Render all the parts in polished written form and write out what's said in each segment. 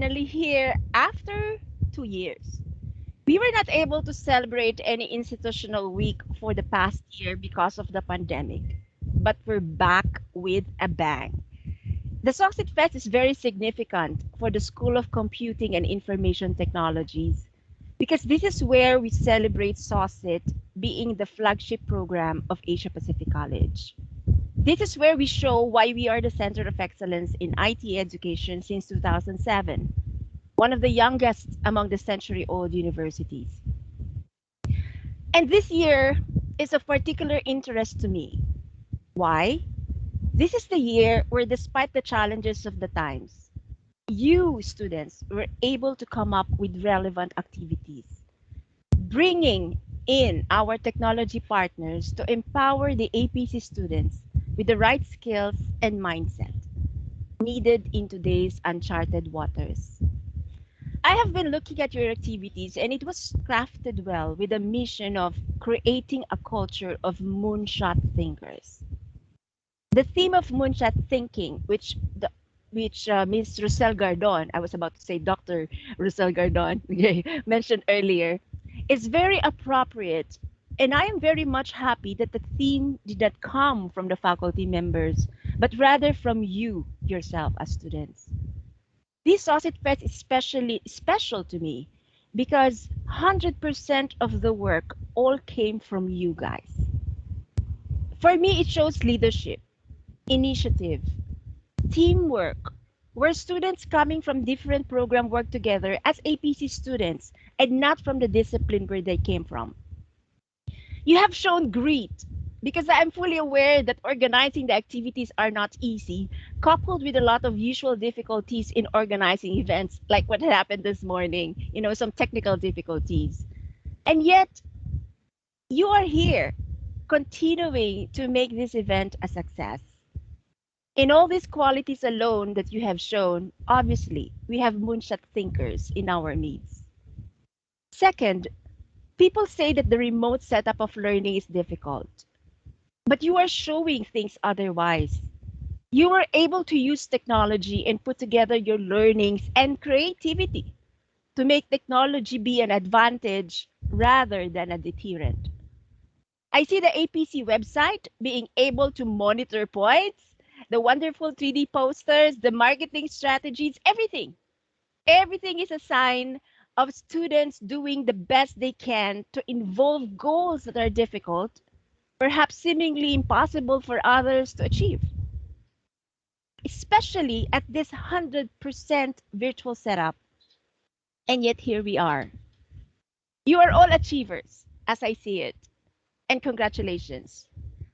finally here after 2 years. We were not able to celebrate any institutional week for the past year because of the pandemic, but we're back with a bang. The SOCIT Fest is very significant for the School of Computing and Information Technologies because this is where we celebrate SOCIT being the flagship program of Asia Pacific College. This is where we show why we are the Center of Excellence in IT education since 2007, one of the youngest among the century-old universities. And this year is of particular interest to me. Why? This is the year where, despite the challenges of the times, you students were able to come up with relevant activities, bringing in our technology partners to empower the APC students with the right skills and mindset needed in today's uncharted waters. I have been looking at your activities and it was crafted well with a mission of creating a culture of moonshot thinkers. The theme of moonshot thinking, which Ms. Rosel Gardon, I was about to say Dr. Rosel Gardon, okay, mentioned earlier, is very appropriate. And I am very much happy that the theme did not come from the faculty members, but rather from you yourself as students. This SOCIT Fest is especially special to me because 100% of the work all came from you guys. For me, it shows leadership, initiative, teamwork, where students coming from different programs work together as APC students and not from the discipline where they came from. You have shown grit because I'm fully aware that organizing the activities are not easy, coupled with a lot of usual difficulties in organizing events like what happened this morning, some technical difficulties. And yet, you are here continuing to make this event a success. In all these qualities alone that you have shown, obviously, we have moonshot thinkers in our midst. Second, people say that the remote setup of learning is difficult, but you are showing things otherwise. You were able to use technology and put together your learnings and creativity to make technology be an advantage rather than a deterrent. I see the APC website being able to monitor points, the wonderful 3D posters, the marketing strategies, everything. Everything is a sign of students doing the best they can to involve goals that are difficult, perhaps seemingly impossible for others to achieve, especially at this 100% virtual setup. And yet here we are. You are all achievers, as I see it, and congratulations.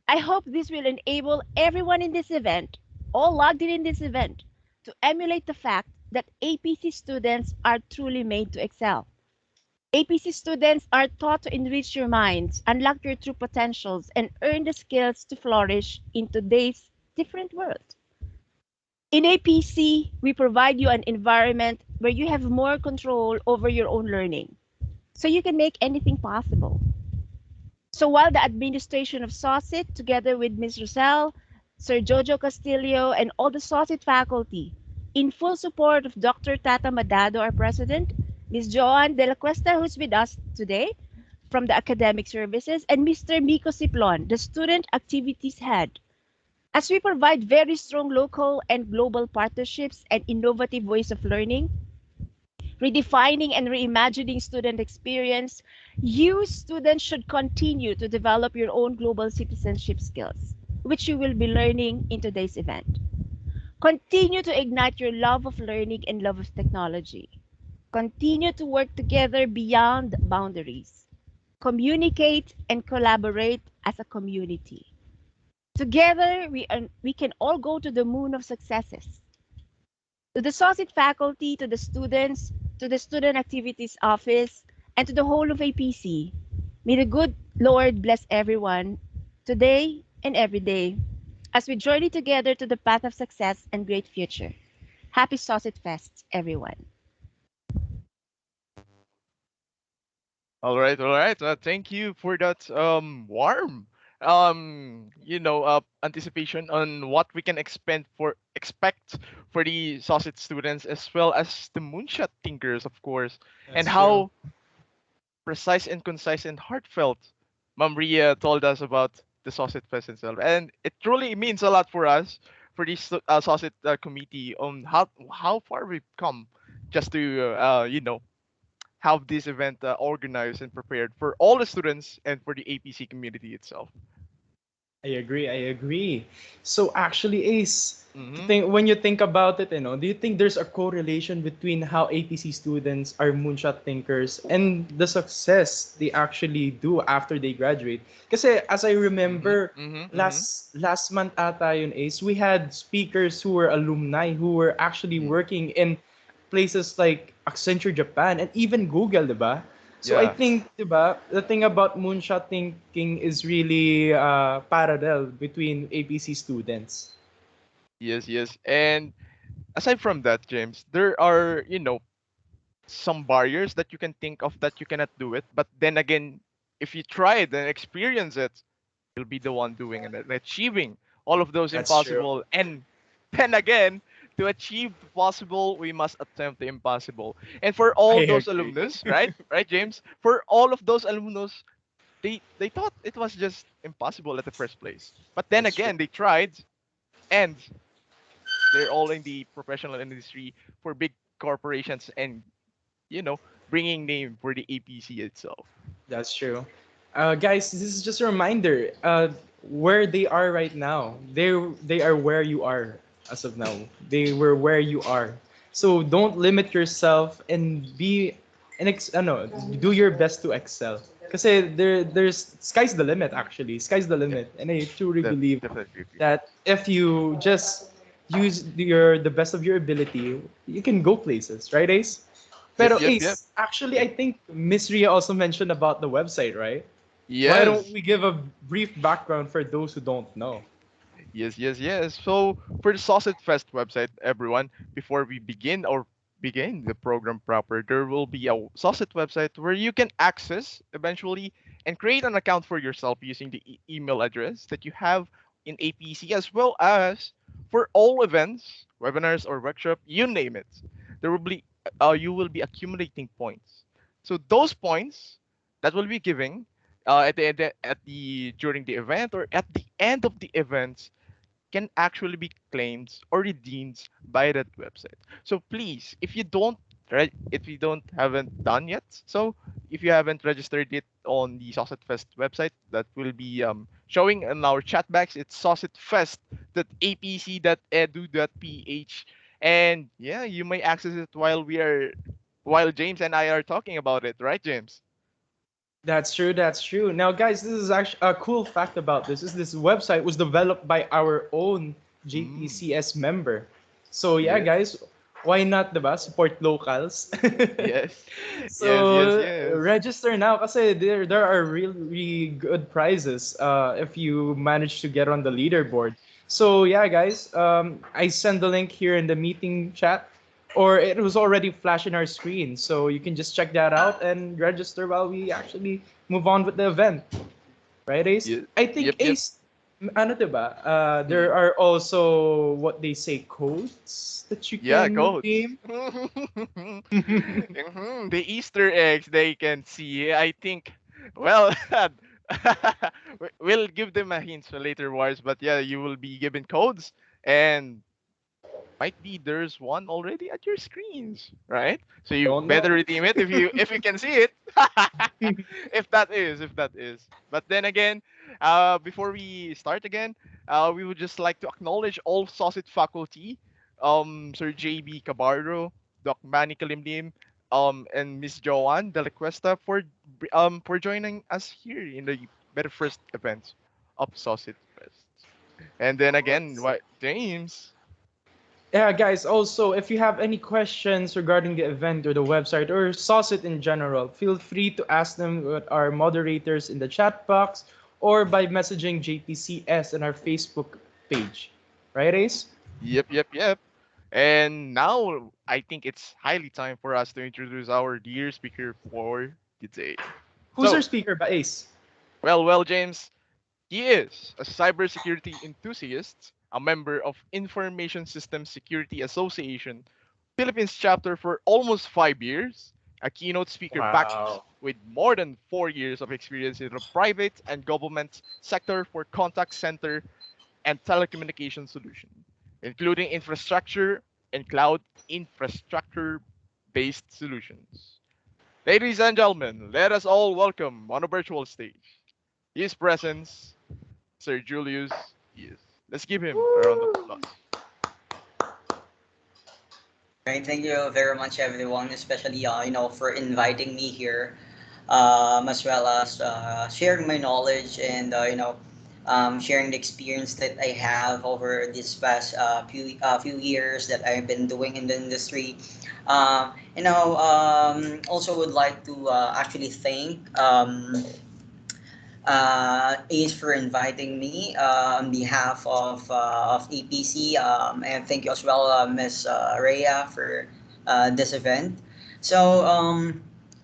I hope this will enable everyone in this event, all logged in this event, to emulate the fact that APC students are truly made to excel. APC students are taught to enrich your minds, unlock your true potentials, and earn the skills to flourish in today's different world. In APC, we provide you an environment where you have more control over your own learning, so you can make anything possible. So while the administration of SOCIT, together with Ms. Rosel, Sir Jojo Castillo, and all the SOCIT faculty, in full support of Dr. Tata Madado, our president, Ms. Joan De La Cuesta, who's with us today from the academic services, and Mr. Miko Siplon, the student activities head, as we provide very strong local and global partnerships and innovative ways of learning, redefining and reimagining student experience, you students should continue to develop your own global citizenship skills, which you will be learning in today's event. Continue to ignite your love of learning and love of technology. Continue to work together beyond boundaries. Communicate and collaborate as a community. Together, we can all go to the moon of successes. To the SOCIT faculty, to the students, to the Student Activities Office, and to the whole of APC, may the good Lord bless everyone today and every day as we journey together to the path of success and great future. Happy SOCIT Fest, everyone. All right, all right. Thank you for that warm anticipation on what we can expect for the SOCIT students as well as the moonshot thinkers, of course, and That's true. how precise and concise and heartfelt Ma'am Ria told us about the SOCIT Fest itself, and it truly means a lot for us, for this SOCIT committee, on how far we've come just to have this event organized and prepared for all the students and for the APC community itself. I agree. I agree. So actually, Ace, to Mm-hmm. think when you think about it, do you think there's a correlation between how APC students are moonshot thinkers and the success they actually do after they graduate? Because as I Mm-hmm. remember, Mm-hmm. Mm-hmm. last month ata yun, Ace, we had speakers who were alumni who were actually Mm. working in places like Accenture Japan and even Google, diba? So I Yeah. think, diba, the thing about moonshot thinking is really parallel between APC students. Yes, yes. And aside from that, James, there are, some barriers that you can think of that you cannot do it. But then again, if you try it and experience it, you'll be the one doing it and achieving all of those That's true. impossible. And then again, to achieve the possible, we must attempt the impossible. And for I all those agree. alumnus, right? Right, James? For all of those alumnus, they thought it was just impossible at the first place. But then That's true. again, they tried, and they're all in the professional industry for big corporations and, you know, bringing name for the APC itself. That's true. Guys, this is just a reminder. Where they are right now, they are where you are as of now. They were where you are. So don't limit yourself and be no, do your best to excel. Kasi there's sky's the limit actually. Sky's the Yep, limit, and I truly believe definitely agree. that if you just use the best of your ability, you can go places, right, Ace? Yep, Pero yep, yep. Ace, actually, I Yep. think Miss Ria also mentioned about the website, right? Why don't Yes. we give a brief background for those who don't know? Yes, yes, yes. So for the SOCIT Fest website, everyone, before we begin the program proper, there will be a SOCIT website where you can access eventually and create an account for yourself using the email address that you have in APC, as well as for all events, webinars or workshop, you name it. There will be you will be accumulating points. So those points that will be giving at the during the event or at the end of the event can actually be claimed or redeemed by that website. So please, if you don't haven't done yet, so if you haven't registered it on the SOCIT Fest website, that will be showing in our chat box. It's socitfest.apc.edu.ph, and yeah, you may access it while James and I are talking about it, right, James? That's true. That's true. Now, guys, this is actually a cool fact about this. Is this website was developed by our own Mm, JPCS member. So yeah, yes, guys, why not, diba? Support locals. yes, yes, yes, So yes. register now kasi there are really good prizes if you manage to get on the leaderboard. So yeah, guys, I send the link here in the meeting chat, or it was already flashed in our screen, so you can just check that out and register while we actually move on with the event. Right, Ace? Yeah, I think yep, yep. Ace, ano diba? There Mm. are also what they say codes that you Yeah, can codes. redeem. Mhm, the Easter eggs they can see. I think, well, we'll give them a hint for later wars, but yeah, you will be given codes, and might be there's one already at your screens, right? So you Don't better know. redeem it if you can see it. If that is. But then again, before we start again, we would just like to acknowledge all SOCIT faculty, Sir JB Cabarro, Doc Manny Kalimlim, and Miss Joanne De La Cuesta for joining us here in the very first event of SOCIT Fest. And then again, what James? Yeah, guys, also, if you have any questions regarding the event or the website or SOCIT in general, feel free to ask them with our moderators in the chat box or by messaging JPCS on our Facebook page. Right, Ace? Yep, yep, yep. And now I think it's highly time for us to introduce our dear speaker for the day. Who's our So, speaker, ba Ace? well, James. He is a cybersecurity enthusiast, a member of Information Systems Security Association, Philippines chapter for almost 5 years, a keynote speaker backed Wow. with more than 4 years of experience in the private and government sector for contact center and telecommunication solution, including infrastructure and cloud infrastructure based solutions. Ladies and gentlemen, let us all welcome on a virtual stage his presence, Sir Julius. Yes. Let's give him a round of Woo! applause. Right, thank you very much, everyone, especially for inviting me here, as well as sharing my knowledge and sharing the experience that I have over this past few years that I've been doing in the industry. Also would like to actually thank Ace for inviting me on behalf of EPC, and thank you as well, Miss Rhea, for this event. So,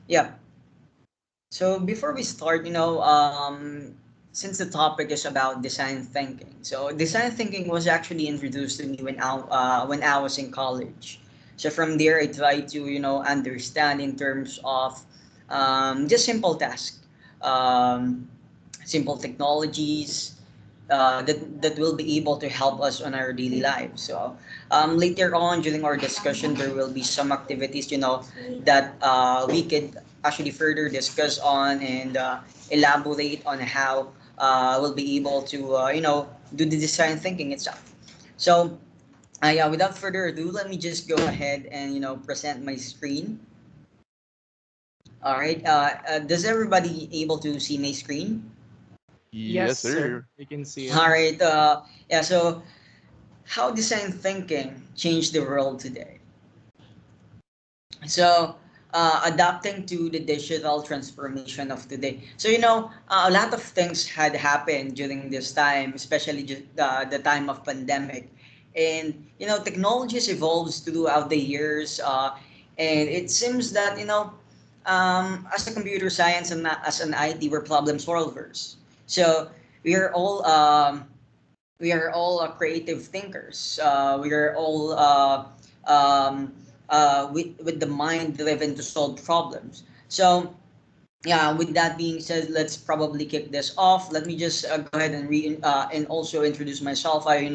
yeah. So before we start, since the topic is about design thinking, so design thinking was actually introduced to me when I was in college. So from there, I tried to understand in terms of just simple tasks. Um, Simple technologies that will be able to help us on our daily lives. So later on during our discussion, there will be some activities, that we could actually further discuss on and elaborate on how we'll be able to, do the design thinking itself. So yeah, without further ado, let me just go ahead and, present my screen. All right. Does everybody able to see my screen? Yes, Yes, sir. sir. You can see it. All right. Yeah. So, how design thinking changed the world today? So, adapting to the digital transformation of today. So, a lot of things had happened during this time, especially the time of pandemic. And, technologies evolves throughout the years. And it seems that, as a computer science and as an IT, we're problem solvers. So, we are all creative thinkers. We are all with the mind driven to solve problems. So, yeah, with that being said, let's probably kick this off. Let me just go ahead and and also introduce myself. I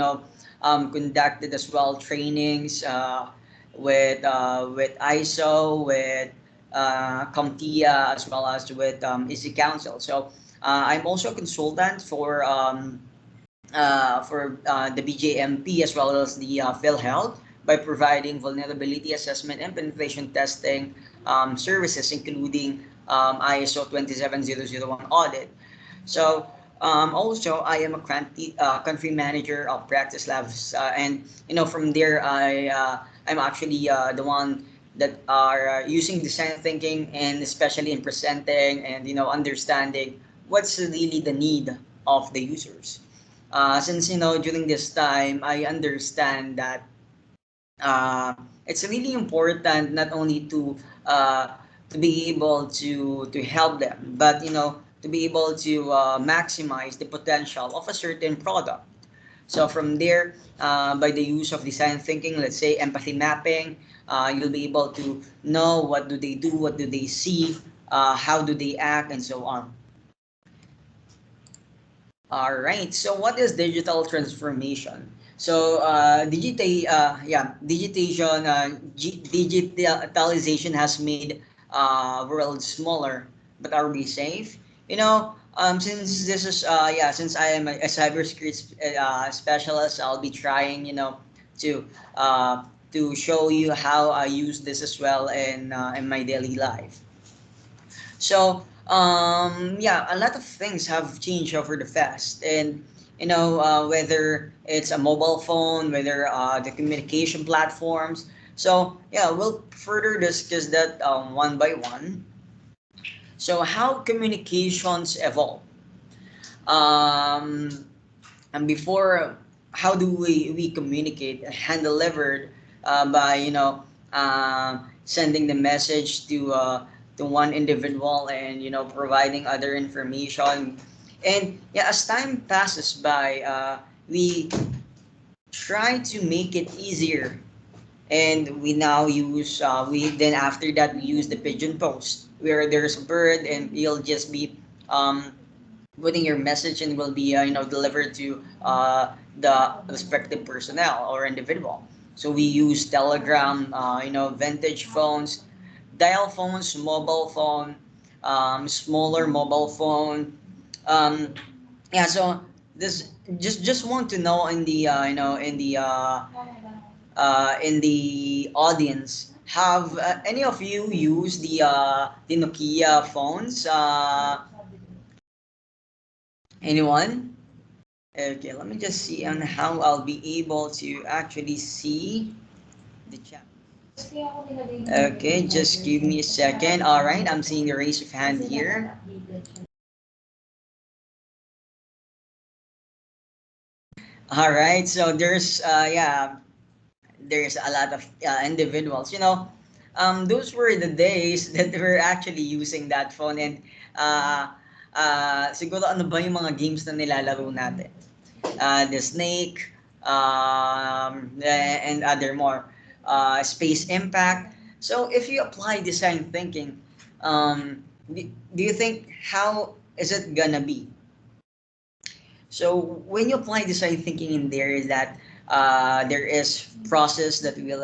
conducted as well trainings with ISO, with CompTIA, as well as with Easy Council. So I'm also a consultant for the BJMP as well as the PhilHealth by providing vulnerability assessment and penetration testing services, including ISO 27001 audit. So also, I am a country manager of practice labs, and from there, I'm actually the one that are using design thinking and especially in presenting and understanding what's really the need of the users. Since during this time, I understand that uh, it's really important not only to be able to help them, but to be able to maximize the potential of a certain product. So from there, by the use of design thinking, let's say empathy mapping, you'll be able to know what do they do, what do they see, how do they act, and so on. All right. So what is digital transformation? So digitation, digitalization has made world smaller, but are we safe? Since this is since I am a cybersecurity specialist, I'll be trying to to show you how I use this as well in my daily life. So yeah, a lot of things have changed over the past, and whether it's a mobile phone, whether the communication platforms. So yeah, we'll further discuss that one by one. So how communications evolve, um, and before, how do we communicate and delivered by sending the message to one individual and providing other information. And yeah, as time passes by, we try to make it easier, and we now use we then after that we use the pigeon post where there's a bird and you'll just be um, putting your message and will be delivered to the respective personnel or individual. So we use telegram, vintage phones, dial phones, mobile phone, smaller mobile phone. um, yeah, so this just want to know in the in the audience, have any of you used the Nokia phones? Anyone? Okay, let me just see on how I'll be able to actually see the chat. Okay, just give me a second. All right, I'm seeing the raise of hand here. All right, so there's a lot of individuals. Those were the days that we're actually using that phone, and siguro ano ba yung mga games na nilalaro natin? The Snake, and other more. Space Impact. So if you apply design thinking, do you think how is it gonna be? So when you apply design thinking in there, is that there is process that we'll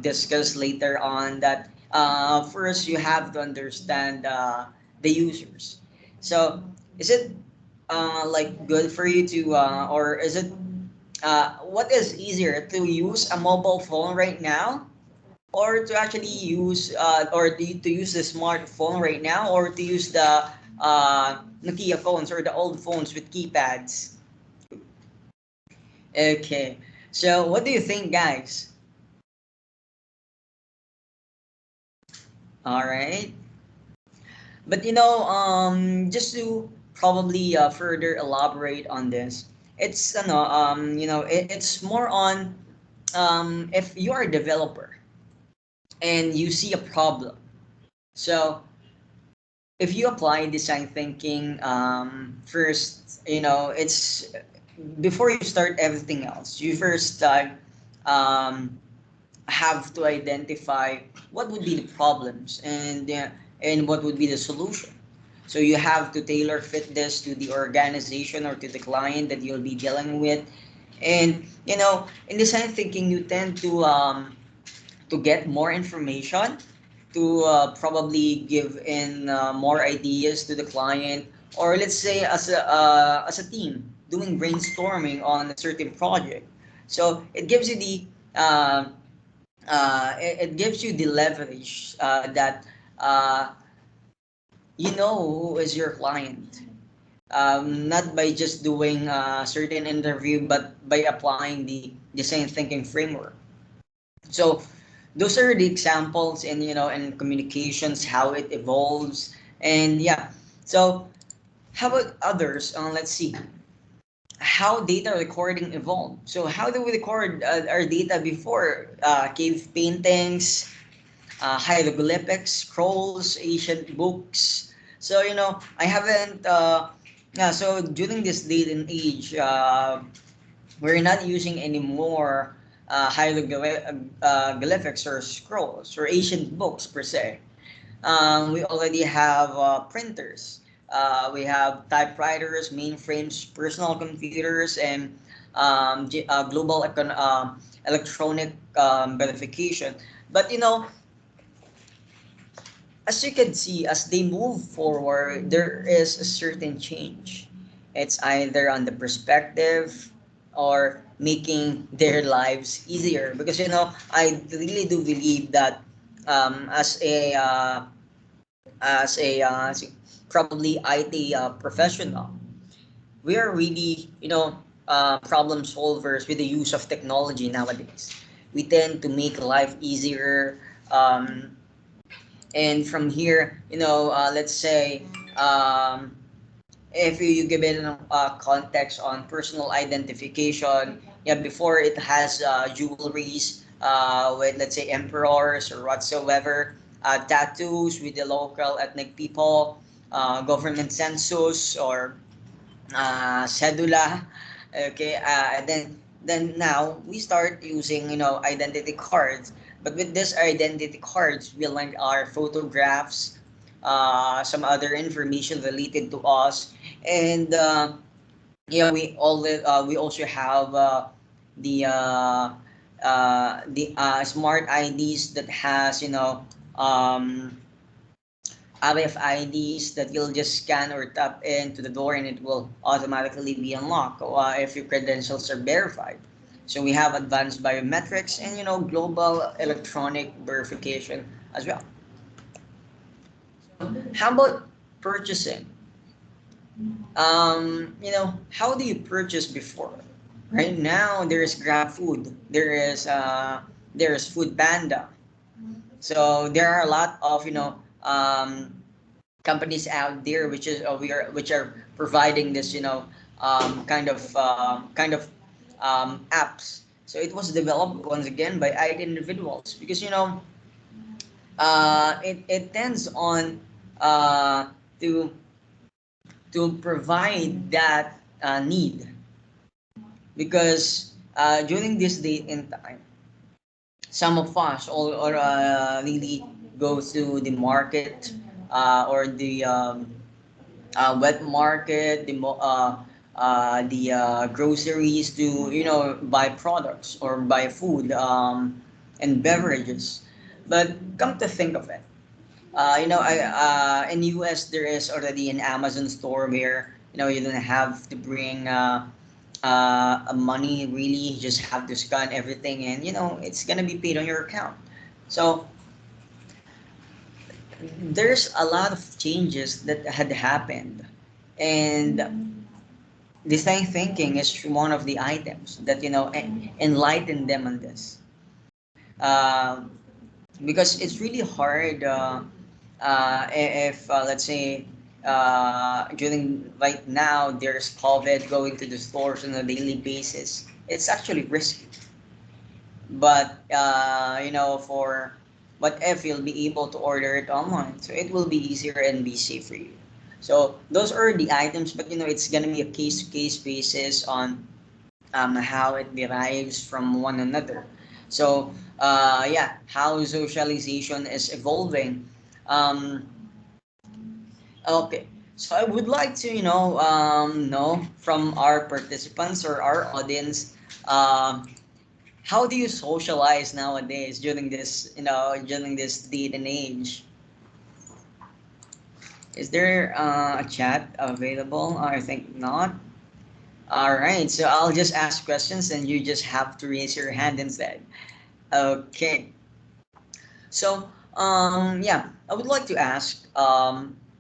discuss later on. That first you have to understand the users. So is it like good for you to or is it what is easier to use a mobile phone right now, or to actually use to use the smartphone right now, or to use the Nokia phones or the old phones with keypads? Okay, so what do you think, guys? All right, but just to probably further elaborate on this, it's it's more on if you are a developer and you see a problem. So if you apply design thinking, first, it's before you start everything else, you first um, have to identify what would be the problems, and what would be the solution. So you have to tailor fit this to the organization or to the client that you'll be dealing with. And in design thinking, you tend to get more information, to probably give in more ideas to the client, or let's say as a team doing brainstorming on a certain project. So it gives you the it gives you the leverage that uh, you know who is your client, not by just doing a certain interview, but by applying the design thinking framework. So those are the examples in in communications, how it evolves. And yeah, so how about others? Let's see how data recording evolved. So how do we record our data before? Cave paintings, hieroglyphics, scrolls, ancient books. So I haven't yeah, so during this date and age, we're not using anymore hieroglyphics or scrolls or ancient books per se. We already have printers. We have typewriters, mainframes, personal computers, and global electronic verification. But as you can see, as they move forward, there is a certain change. It's either on the perspective or making their lives easier. Because I really do believe that as a probably IT professional, we are really problem solvers with the use of technology nowadays. We tend to make life easier. And from here, let's say, if you give it a context on personal identification, yeah, before it has jewelries with, let's say, emperors or whatsoever, tattoos with the local ethnic people, government census or cedula. Okay, then now we start using identity cards. But with this identity cards, we link our photographs, some other information related to us, and yeah, we also have the smart IDs that has RFIDs that you'll just scan or tap into the door and it will automatically be unlocked if your credentials are verified. So we have advanced biometrics and global electronic verification as well. How about purchasing? How do you purchase before? Right now, there's Grab Food, there's Food Panda. So there are a lot of companies out there which are providing this apps. So it was developed once again by IT individuals because it tends on uh, to provide that need because during this date and time some of us all or really go to the market or the wet market, the groceries to buy products or buy food and beverages. But come to think of it, in US there is already an Amazon store where you don't have to bring money really. You just have to scan everything and it's gonna be paid on your account. So there's a lot of changes that had happened, and design thinking is one of the items that enlighten them on this. Uh, because it's really hard if let's say during right now there's COVID going to the stores on a daily basis. It's actually risky, but for what if you'll be able to order it online, so it will be easier and be safe for you. So those are the items, but it's gonna be a case to case basis on how it derives from one another. So yeah, how socialization is evolving. um, okay, so I would like to know from our participants or our audience, um, how do you socialize nowadays during this date and age? Is there a chat available? I think not. All right, so I'll just ask questions and you just have to raise your hand instead. Okay. So, yeah, I would like to ask,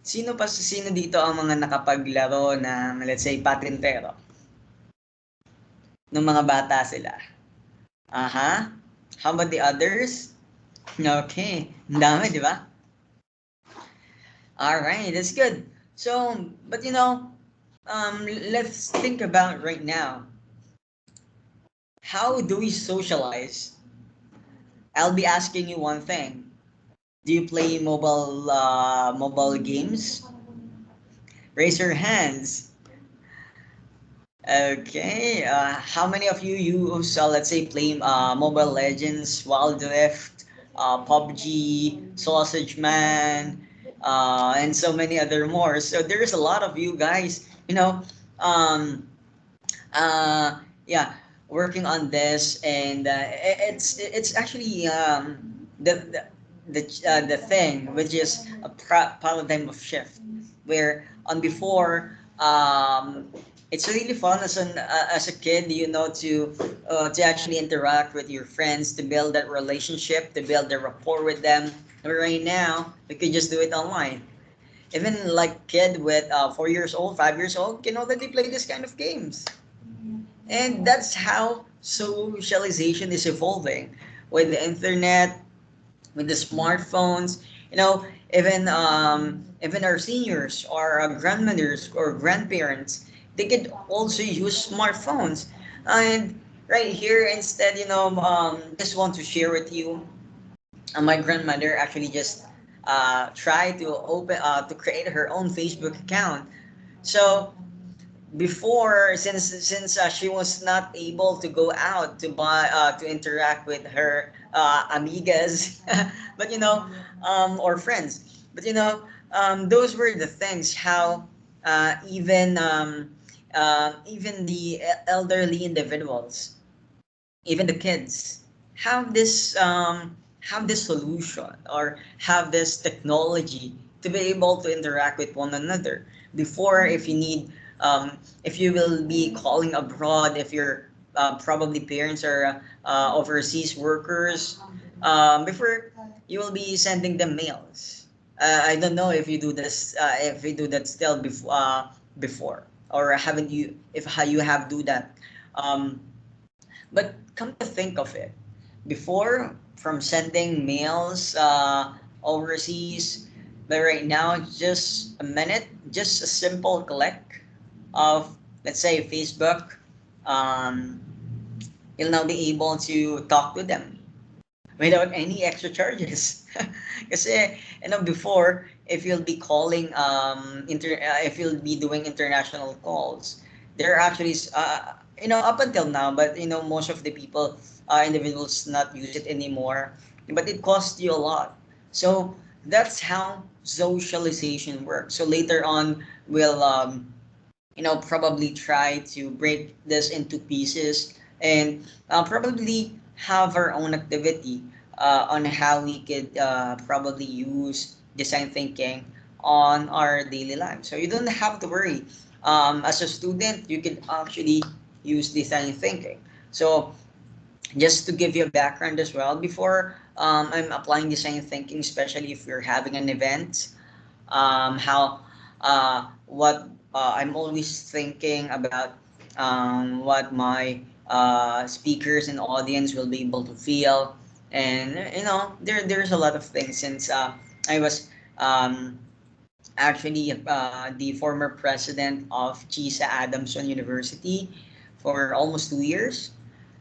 sino dito ang mga nakapaglaro ng, let's say, patintero? Nung mga bata sila? Aha. How about the others? Okay. Ang dami, di ba? All right, that's good. So, but let's think about right now. How do we socialize? I'll be asking you one thing. Do you play mobile games? Raise your hands. Okay. How many of you use let's say play Mobile Legends, Wild Rift, PUBG, Sausage Man, and so many other more. So there's a lot of you guys. Um, yeah, working on this, and it's actually the thing which is a paradigm of shift where on before it's really fun as a kid to actually interact with your friends, to build that relationship, to build the rapport with them. But right now we could just do it online. Even like kid with 4 years old, 5 years old can already play this kind of games. And that's how socialization is evolving with the internet, with the smartphones. Even our seniors or our grandmothers or grandparents, they could also use smartphones. And right here, instead, just want to share with you. My grandmother actually just try to open to create her own Facebook account. So before, since she was not able to go out to buy to interact with her amigas, but or friends, but those were the things how even the elderly individuals, even the kids, have this solution or have this technology to be able to interact with one another. Before, if you need if you will be calling abroad, if your probably parents are overseas workers, before you will be sending them mails. I don't know if you do this, if you do that still before, or haven't you, if you have do that. Um, but come to think of it, before, from sending mails overseas, but right now, just a minute, just a simple click of, let's say, Facebook, um, you'll now be able to talk to them without any extra charges. Kasi, before, if you'll be calling, if you'll be doing international calls, there are actually, up until now, but, most of the people, individuals not use it anymore, but it costs you a lot. So, that's how socialization works. So, later on, we'll, probably try to break this into pieces and probably have our own activity on how we could probably use design thinking on our daily life. So you don't have to worry. As a student, you can actually use design thinking. So just to give you a background as well, before I'm applying design thinking, especially if you're having an event, how what I'm always thinking about what my speakers and audience will be able to feel, and there's a lot of things since I was um, actually the former president of Chisa Adamson University for almost 2 years.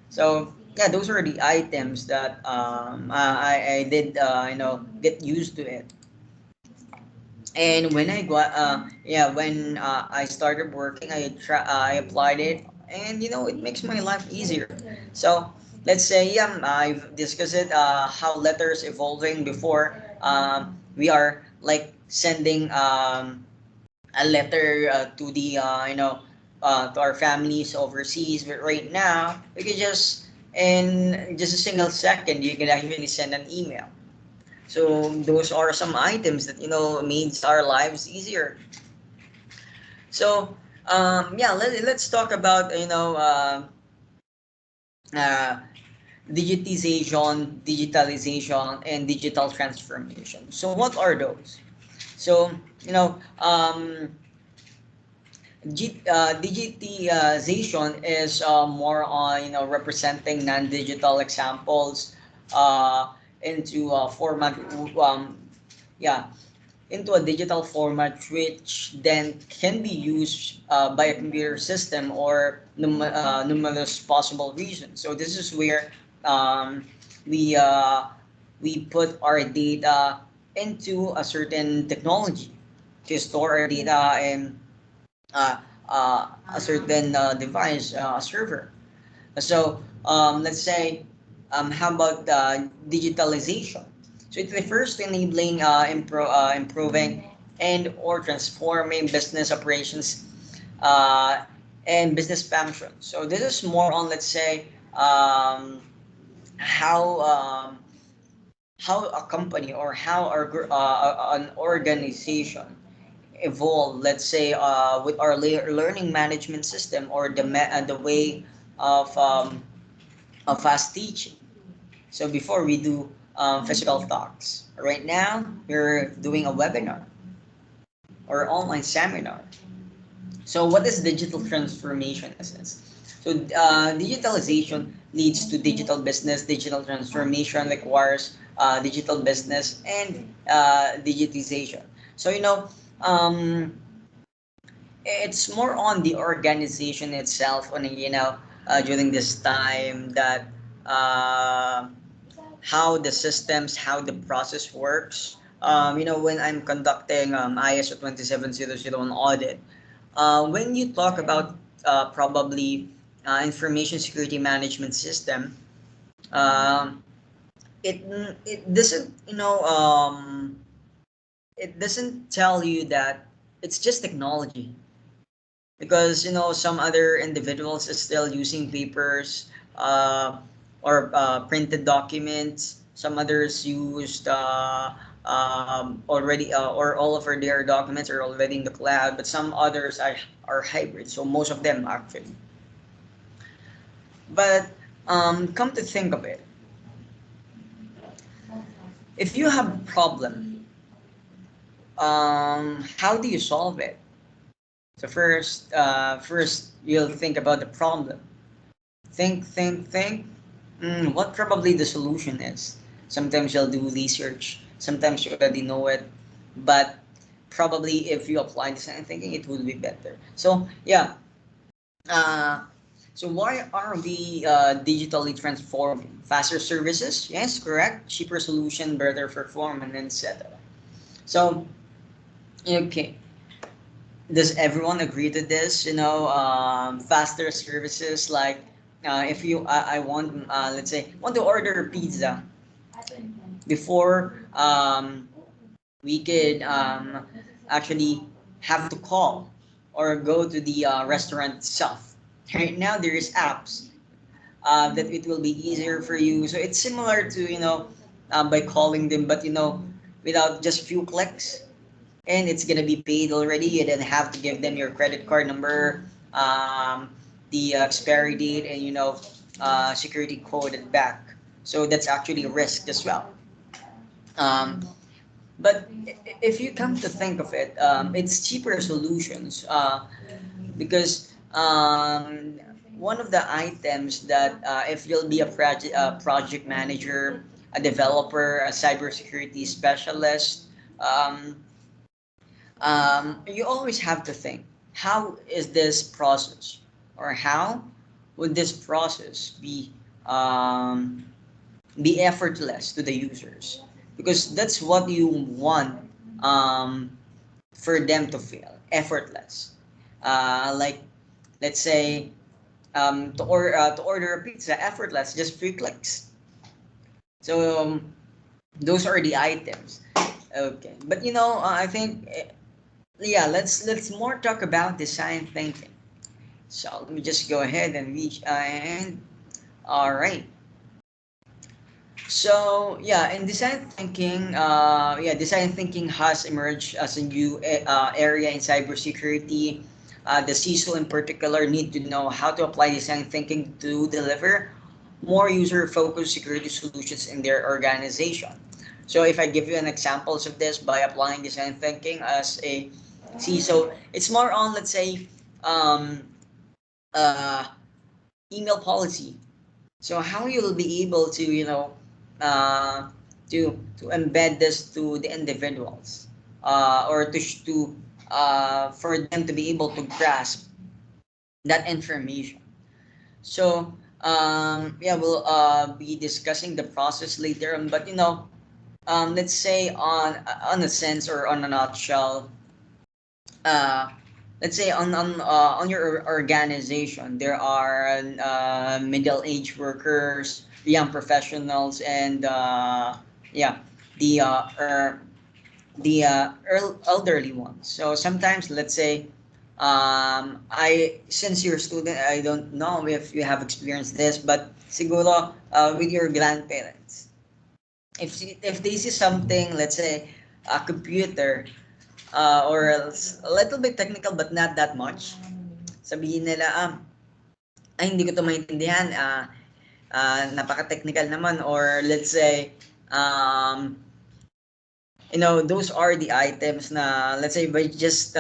So yeah, those were the items that I did get used to it. And when I got when I started working, I applied it, and it makes my life easier. So let's say, I've discussed it, how letters evolving before, we are like sending a letter to the to our families overseas, but right now we can just, in just a single second, you can actually send an email. So those are some items that makes our lives easier. So yeah, let's talk about uh, digitalization, and digital transformation. So what are those? So digitization is more on representing non-digital examples uh, into a format, yeah, into a digital format, which then can be used by a computer system or numerous possible reasons. So this is where um, we we put our data into a certain technology to store our data in uh, a certain device, a server. So let's say, how about digitalization? So it refers to enabling, improving, and or transforming business operations uh, and business functions. So this is more on, let's say, how um, how a company or how an organization evolve, let's say, with our learning management system, or the way of fast teaching. So before we do physical talks, right now we're doing a webinar or online seminar. So what is digital transformation essence? So digitalization leads to digital business. Digital transformation requires digital business and digitization. So um, it's more on the organization itself, on during this time, that uh, how the systems, how the process works, when I'm conducting ISO 27001 audit, when you talk about probably information security management system, um, it it doesn't it doesn't tell you that it's just technology, because some other individuals is still using papers, uh, or printed documents. Some others used already, or all of their documents are already in the cloud, but some others are hybrid, so most of them actually. But come to think of it, if you have a problem, how do you solve it? So first you'll think about the problem. Think. What probably the solution is. Sometimes you'll do research. Sometimes you already know it, but probably if you apply design thinking, it will be better. So yeah. Uh, so why are we digitally transforming? Faster services? Yes, correct. Cheaper solution, better performance, etc. So okay, does everyone agree to this? Faster services, like if I want, let's say, want to order pizza. Before, we could actually have to call or go to the restaurant itself. Right now, there is apps that it will be easier for you. So it's similar to by calling them, but without just few clicks, and it's gonna be paid already. You don't have to give them your credit card number, the expiry date, and security code at back. So that's actually a risk as well. Um, but if you come to think of it, it's cheaper solutions, because one of the items that if you'll be a project manager, a developer, a cybersecurity specialist, um, you always have to think, how is this process, or how would this process be effortless to the users, because that's what you want, um, for them to feel effortless, like, let's say, to order a pizza, effortless, just 3 clicks. So those are the items. Okay, but I think, yeah, let's more talk about design thinking. So let me just go ahead and reach and all right. So yeah, in design thinking has emerged as a new area in cybersecurity. The CISO in particular need to know how to apply design thinking to deliver more user-focused security solutions in their organization. So if I give you an examples of this by applying design thinking as a CISO, it's more on, let's say, um, uh, email policy. So how you'll be able to uh, to embed this to the individuals, or for them to be able to grasp that information. So yeah, we'll be discussing the process later on. But let's say on a sense, or on a nutshell, uh, let's say on your organization, there are middle-aged workers, young professionals, and yeah, the elderly ones. So sometimes, let's say, I since you're a student, I don't know if you have experienced this, but siguro with your grandparents, if they see something, let's say a computer, or else a little bit technical but not that much, sabihin nila, ay hindi ko to maintindihan, napaka-technical naman, or let's say, um, those are the items na, let's say, by just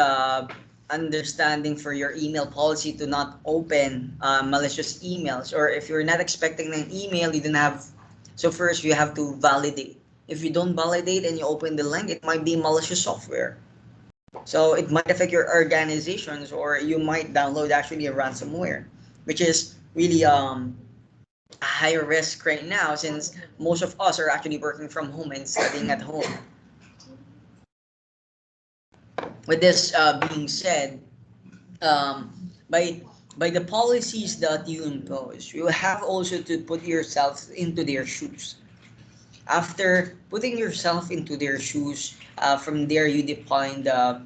understanding for your email policy to not open malicious emails, or if you're not expecting an email, you don't have, so first you have to validate. If you don't validate and you open the link, it might be malicious software. So it might affect your organizations, or you might download actually a ransomware, which is really a higher risk right now, since most of us are actually working from home and studying at home. with this being said, um, by the policies that you impose, you have also to put yourself into their shoes. After putting yourself into their shoes, from there you define the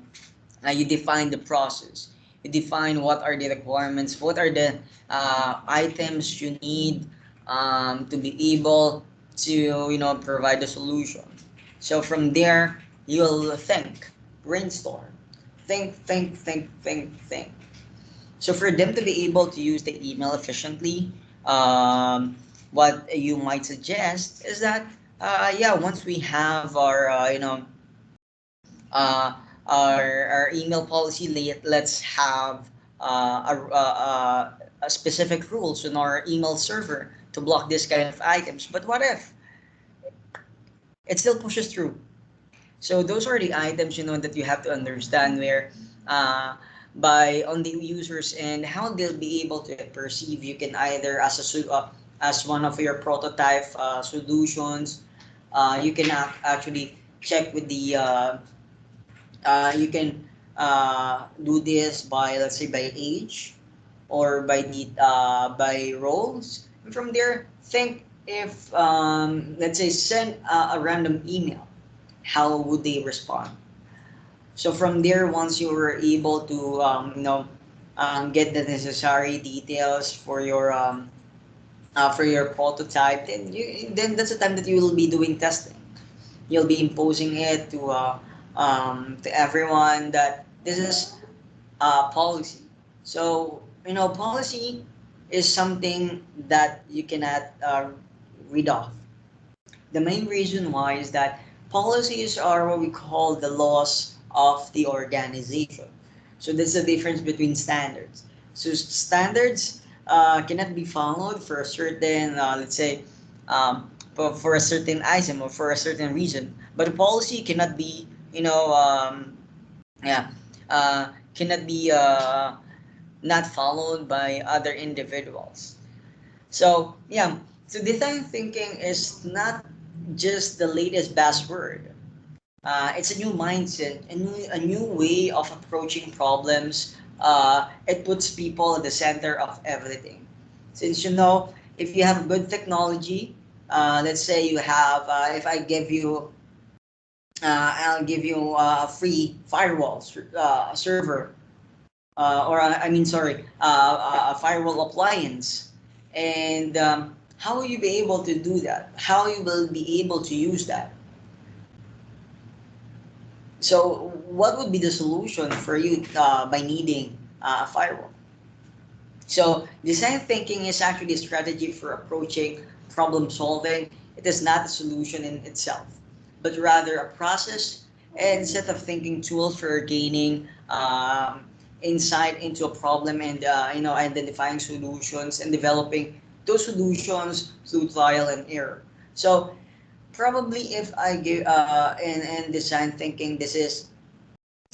process. You define what are the requirements, what are the items you need to be able to provide the solution. So from there you'll think, brainstorm, think. So for them to be able to use the email efficiently, what you might suggest is that yeah, once we have our uh, our email policy, let's have a specific rules on our email server to block this kind of items. But what if it still pushes through? So those are the items that you have to understand where uh, by on the users and how they'll be able to perceive. You can either as one of your prototype solutions. You can actually check with the you can do this by, let's say, by age or by the by roles. And from there, think if let's say send a random email, how would they respond? So from there, once you were able to get the necessary details for your prototype, then that's the time that you will be doing testing. You'll be imposing it to everyone that this is policy. So policy is something that you cannot read off. The main reason why is that policies are what we call the laws of the organization. So that's the difference between standards. So standards cannot be followed for a certain, let's say, for a certain item or for a certain reason. But a policy cannot be, yeah, cannot be not followed by other individuals. So yeah, so design thinking is not just the latest buzzword. It's a new mindset, a new way of approaching problems. It puts people at the center of everything. Since if you have good technology, let's say you have, if I give you, I'll give you a free firewall server, or I mean, sorry, a firewall appliance. And how will you be able to do that? How you will be able to use that? So, what would be the solution for you by needing a firewall? So, design thinking is actually a strategy for approaching problem solving. It is not a solution in itself, but rather a process and set of thinking tools for gaining insight into a problem and identifying solutions and developing those solutions through trial and error. So, probably if I give in design thinking, this is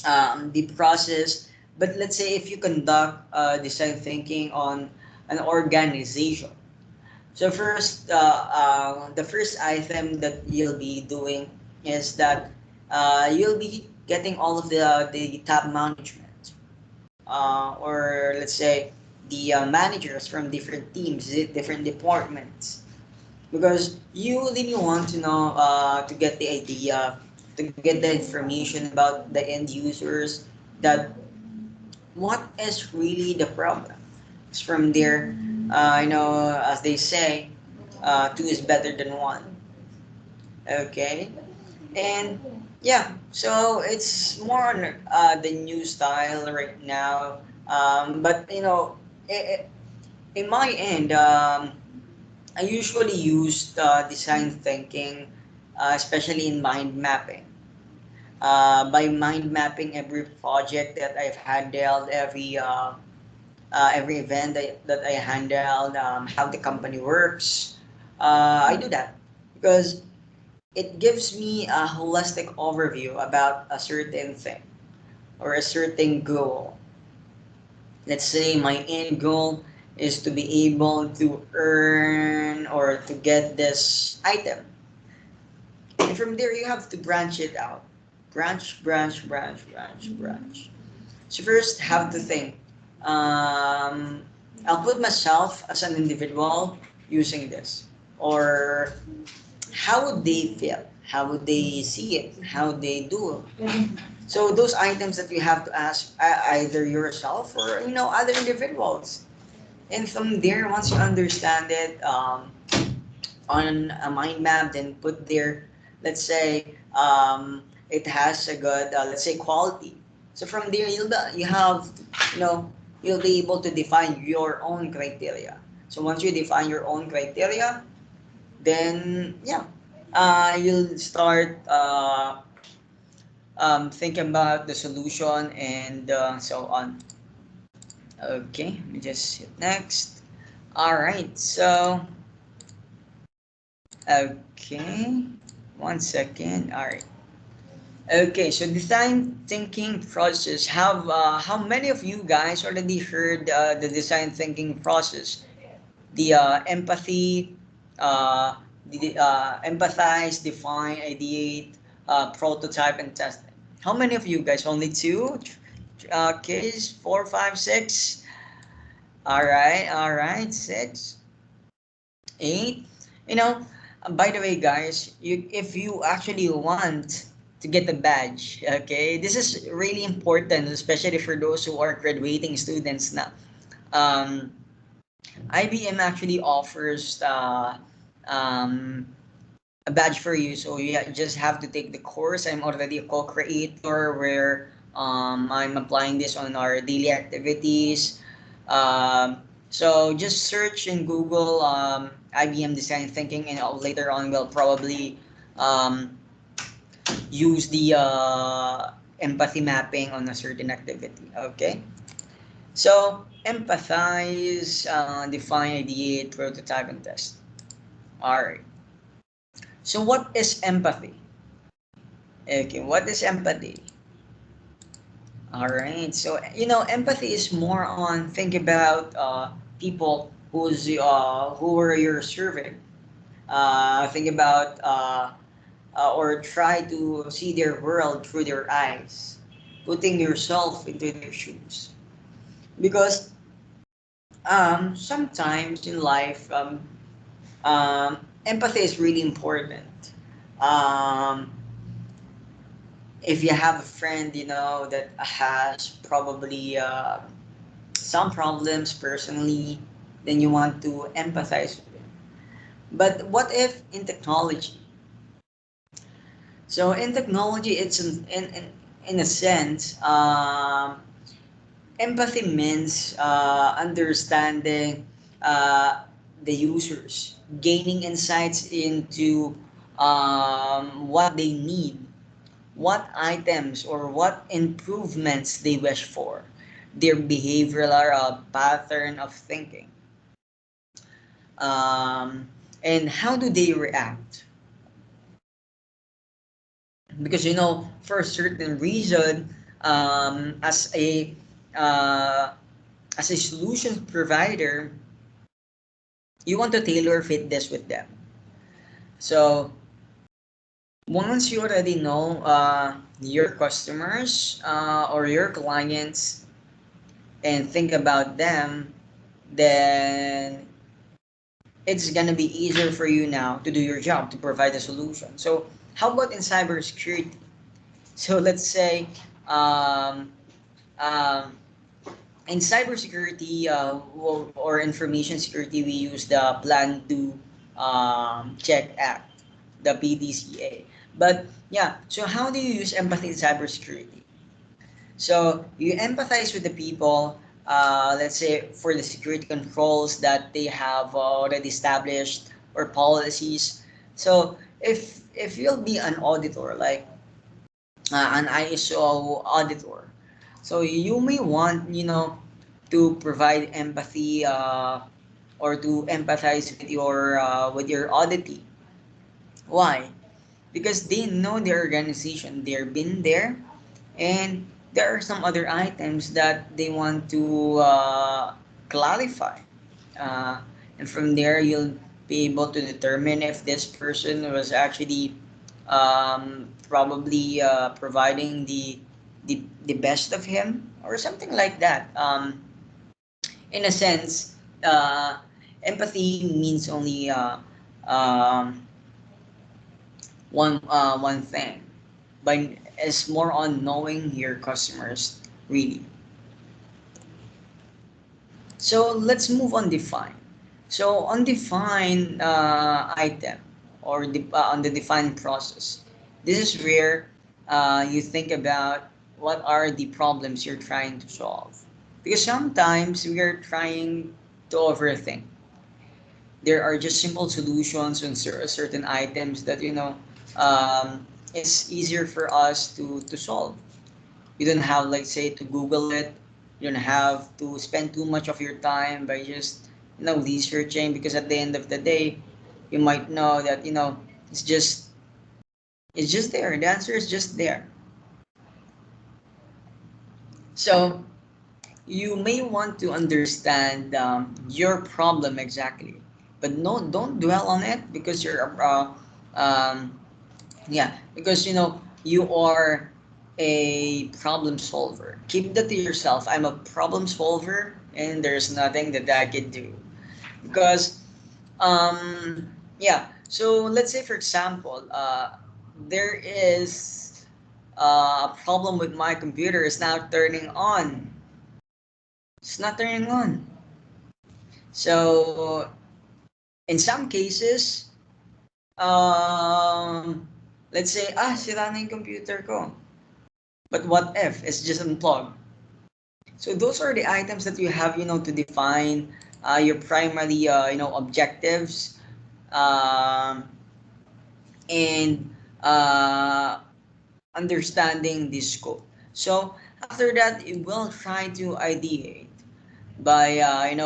the process. But let's say if you conduct design thinking on an organization. So first, the first item that you'll be doing is that you'll be getting all of the top management, or let's say the managers from different teams, different departments, because you really want to know to get the idea, to get the information about the end users, that what is really the problem. It's from there, as they say, two is better than one. Okay, and yeah, so it's more on the new style right now. But in my end, I usually use design thinking, especially in mind mapping. By mind mapping every project that I've handled, every event that I handled, how the company works. I do that because it gives me a holistic overview about a certain thing or a certain goal. Let's say my end goal is to be able to earn or to get this item. And from there, you have to branch it out. Branch. So first, have to think. Um, I'll put myself as an individual using this, or how would they feel? How would they see it? How would they do it? So those items that you have to ask either yourself or other individuals. And from there, once you understand it on a mind map, then put there, let's say it has a good, let's say, quality. So from there, you have, you know, you'll be able to define your own criteria. So once you define your own criteria, then yeah, you'll start thinking about the solution and so on. Okay, let me just hit next. All right, so okay, 1 second. All right. Okay, so design thinking process. Have how many of you guys already heard the design thinking process? The empathy, uh, empathize, define, ideate, prototype, and test. How many of you guys? Only two? Okay, 4, 5, 6. All right, 6, 8. You know, by the way, guys, if you actually want to get a badge, okay, this is really important, especially for those who are graduating students now. Um, IBM actually offers um, a badge for you. So you just have to take the course. I'm already a co-creator where I'm applying this on our daily activities. So just search in Google IBM Design Thinking, and later on we'll probably um, use the empathy mapping on a certain activity. Okay. So empathize, define, ideate, prototype, and test. All right. So what is empathy? Okay, what is empathy? All right. So empathy is more on think about people who are you're serving. Think about or try to see their world through their eyes, putting yourself into their shoes. Because sometimes in life, empathy is really important. Um, if you have a friend, that has probably some problems personally, then you want to empathize with them. But what if in technology? So in technology, it's in a sense, empathy means understanding the users, gaining insights into what they need, what items or what improvements they wish for, their behavioral pattern of thinking, um, and how do they react. Because for a certain reason, as uh, a solution provider, you want to tailor fit this with them. So once you already know your customers or your clients and think about them, then it's gonna be easier for you now to do your job to provide a solution. So how about in cybersecurity? So let's say um, um, in cybersecurity or information security, we use the Plan to Check Act, the PDCA. But yeah, so how do you use empathy in cybersecurity? So you empathize with the people, let's say for the security controls that they have already established or policies. So if you'll be an auditor, like an ISO auditor, so you may want, to provide empathy or to empathize with your auditee. Why? Because they know their organization, they've been there, and there are some other items that they want to clarify. And from there, you'll be able to determine if this person was actually probably providing the best of him or something like that. In a sense, uh, empathy means only um, one thing, but it's more on knowing your customers really. So let's move on define. So on define item or on the define process, this is where you think about what are the problems you're trying to solve. Because sometimes we are trying to overthink. There are just simple solutions on certain items that it's easier for us to solve. You don't have, like, say, to Google it. You don't have to spend too much of your time by just researching, because at the end of the day you might know that it's just it's just there. The answer is just there. So you may want to understand your problem exactly, but no, don't dwell on it, because um, yeah, because you are a problem solver. Keep that to yourself. I'm a problem solver, and there's nothing that I can do. Because yeah. So let's say, for example, there is a problem with my computer. Is now turning on. It's not turning on. So in some cases, um, let's say, sira na yung computer ko. But what if it's just unplugged? So those are the items that you have, to define your primary, objectives, um, and uh, understanding the scope. So after that, you will try to ideate by,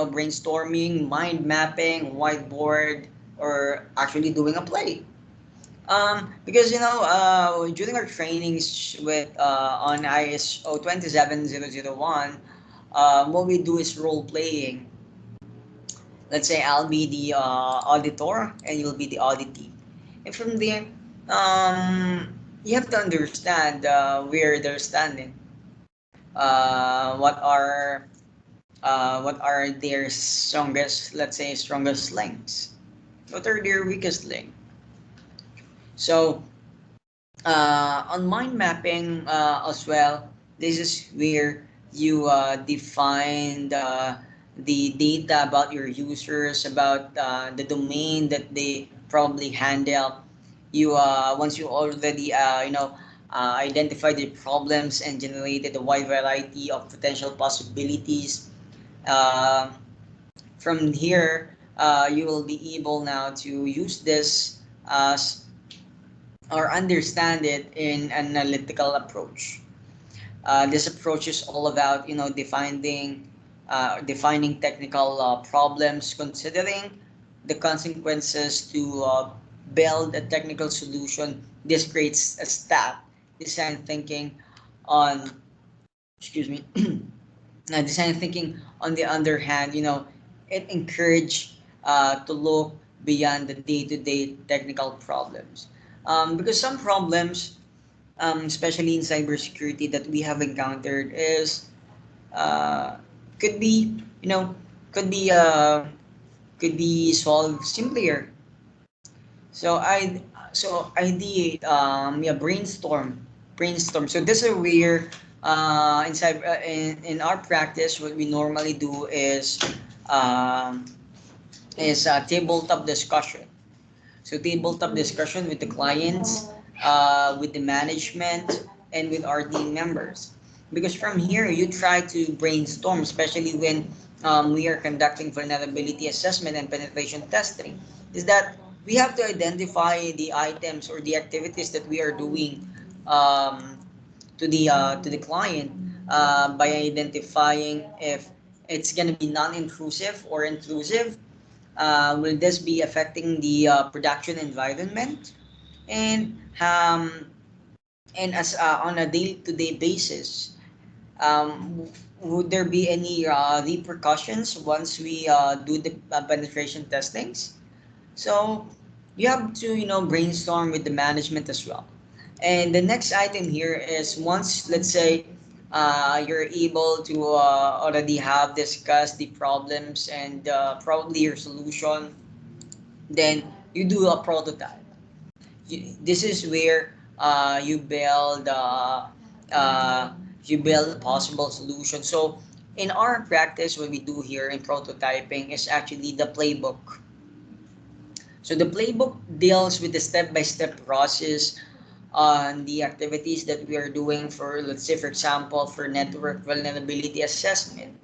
brainstorming, mind mapping, whiteboard, or actually doing a play. Because during our trainings with on ISO 27001, what we do is role playing. Let's say I'll be the auditor and you'll be the auditee, and from there, you have to understand where they're standing, what are their strongest, let's say, strongest links, what are their weakest link. So on mind mapping as well, this is where you define the data about your users, about the domain that they probably handle. You once you already identify the problems and generated a wide variety of potential possibilities. Uh, from here, you will be able now to use this as or understand it in an analytical approach. This approach is all about defining technical problems, considering the consequences to build a technical solution. This creates a stat design thinking on excuse me design thinking. On the other hand, it encourage to look beyond the day-to-day technical problems, because some problems, especially in cybersecurity, that we have encountered is uh, could be could be uh, could be solved simpler. So ideate, yeah, brainstorm. So this is where in our practice, what we normally do um, is tabletop discussion. So tabletop discussion with the clients, with the management, and with our team members. Because from here, you try to brainstorm, especially when we are conducting vulnerability assessment and penetration testing. Is that we have to identify the items or the activities that we are doing um, to the client by identifying if it's going to be non-intrusive or intrusive. Will this be affecting the production environment? And as on a day-to-day basis, would there be any repercussions once we do the penetration testings? So you have to brainstorm with the management as well. And the next item here is, once, let's say, you're able to already have discussed the problems and probably your solution, then you do a prototype. This is where uh, you build a possible solution. So in our practice, what we do here in prototyping is actually the playbook. So the playbook deals with the step-by-step process on the activities that we are doing for, let's say, for example, for network vulnerability assessment.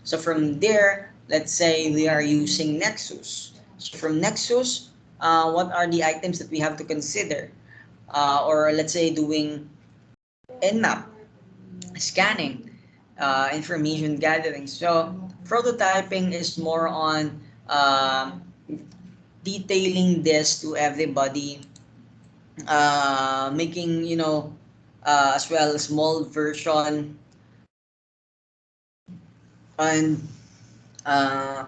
So from there, let's say we are using Nexus. So from Nexus, what are the items that we have to consider? Or let's say doing Nmap, scanning, information gathering. So prototyping is more on detailing this to everybody, making as well a small version, and uh,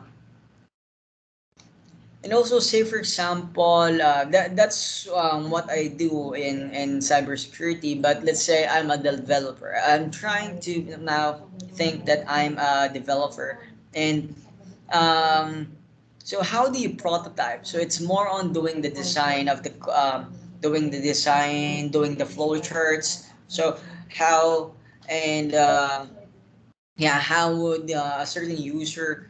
also, say for example, that's what I do in cybersecurity. But let's say I'm a developer. I'm trying to now think that I'm a developer, and um, so how do you prototype? So it's more on doing the design, doing the flow charts. So how and yeah, how would a certain user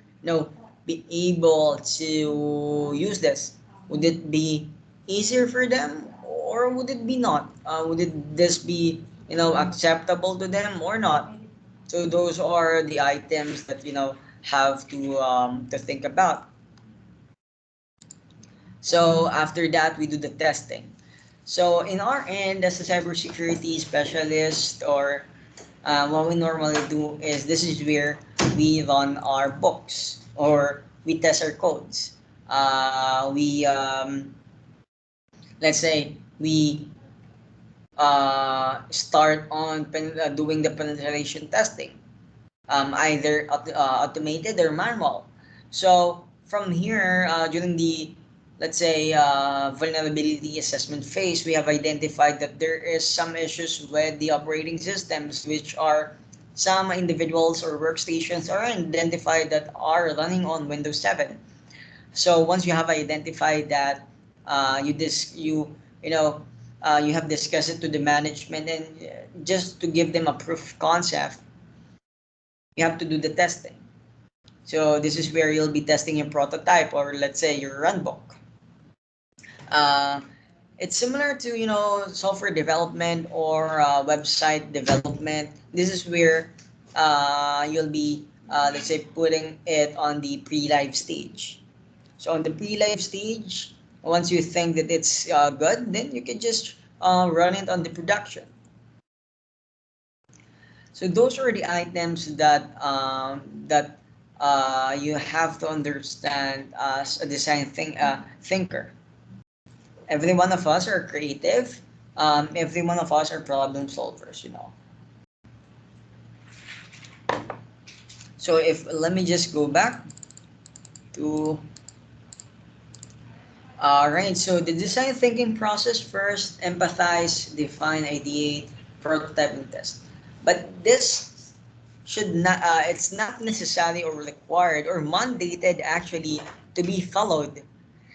be able to use this? Would it be easier for them, or would it be not? Would this be acceptable to them or not? So those are the items that have to think about. So after that, we do the testing. So in our end, as a cybersecurity specialist, or what we normally do is, this is where we run our books, or we test our codes. We Let's say we start on doing the penetration testing, either automated or manual. So from here, during the, let's say, vulnerability assessment phase, we have identified that there is some issues with the operating systems, which are some individuals or workstations are identified that are running on Windows 7. So once you have identified that, you know you have discussed it to the management, and just to give them a proof of concept, you have to do the testing. So this is where you'll be testing your prototype, or let's say your runbook. Uh, it's similar to software development or website development. This is where you'll be, let's say, putting it on the pre-live stage. So on the pre-live stage, once you think that it's good, then you can just run it on the production. So those are the items that you have to understand as a thinker. Every one of us are creative. Every one of us are problem solvers. So if let me just go back to right. So the design thinking process: first, empathize, define, ideate, prototype, and test. But this should not. It's not necessary or required or mandated actually to be followed.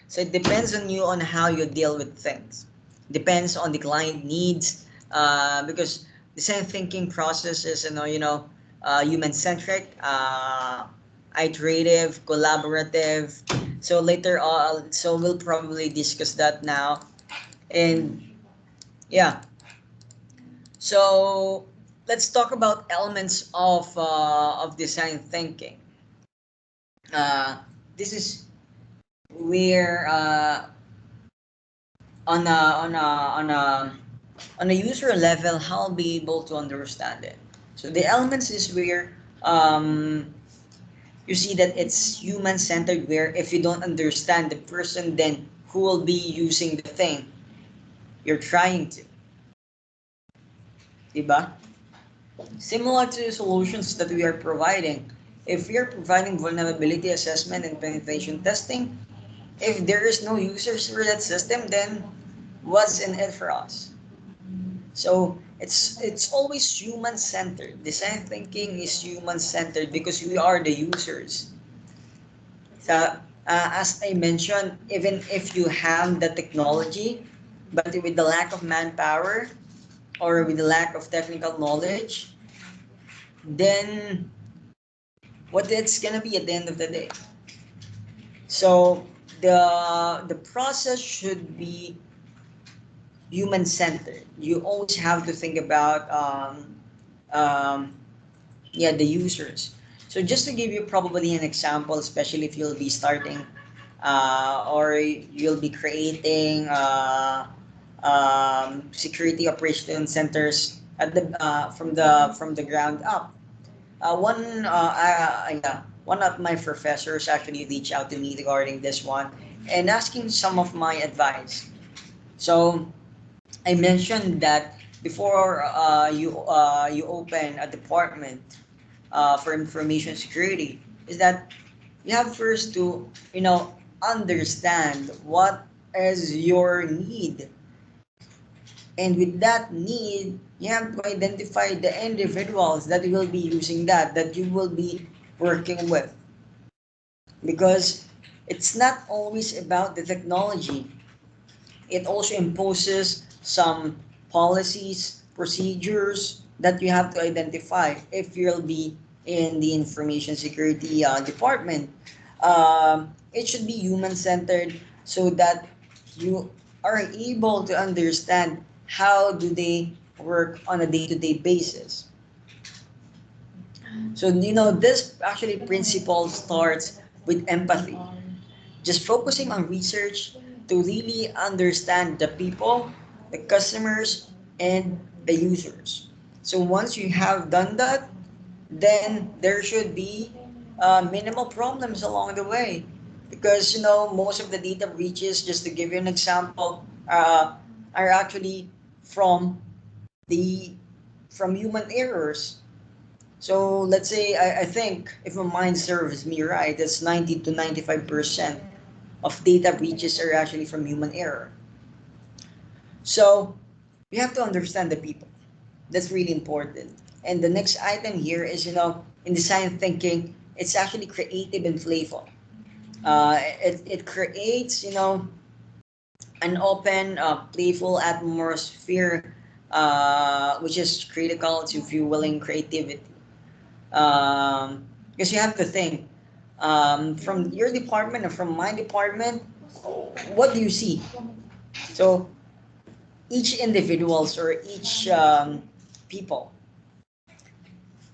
So it depends on you on how you deal with things. Depends on the client needs, because design thinking process is human centric, iterative, collaborative. So later on, so we'll probably discuss that now. And yeah, so let's talk about elements of design thinking. This is where on a on a on a on a user level, how I'll be able to understand it. So the elements is where you see that it's human centered, where if you don't understand the person, then who will be using the thing you're trying to, diba? Similar to solutions that we are providing. If we are providing vulnerability assessment and penetration testing, If there is no users for that system, then what's in it for us? So it's always human centered. Design thinking is human centered because we are the users. So, as I mentioned, even if you have the technology, but with the lack of manpower or with the lack of technical knowledge, then what it's gonna be at the end of the day. So the process should be human centered. You always have to think about um, yeah, the users. So just to give you probably an example, especially if you'll be starting or you'll be creating security operation centers at the from the ground up. Yeah, one of my professors actually reached out to me regarding this one and asking some of my advice. So I mentioned that before you open a department for information security, is that you have first to understand what is your need, and with that need you have to identify the individuals that will be using that you will be working with, because it's not always about the technology. It also imposes some policies, procedures that you have to identify if you'll be in the information security department. It should be human centered so that you are able to understand how do they work on a day-to-day basis. So this actually principle starts with empathy, just focusing on research to really understand the people, the customers, and the users. So once you have done that, then there should be minimal problems along the way. Because most of the data breaches, just to give you an example, are actually from the from human errors. So let's say I think if my mind serves me right, that's 90 to 95% of data breaches are actually from human error. So you have to understand the people. That's really important. And the next item here is, in design thinking, it's actually creative and playful. It creates, an open, playful atmosphere, which is critical to fueling creativity. Because you have to think, from your department or from my department, what do you see? So each individuals or each people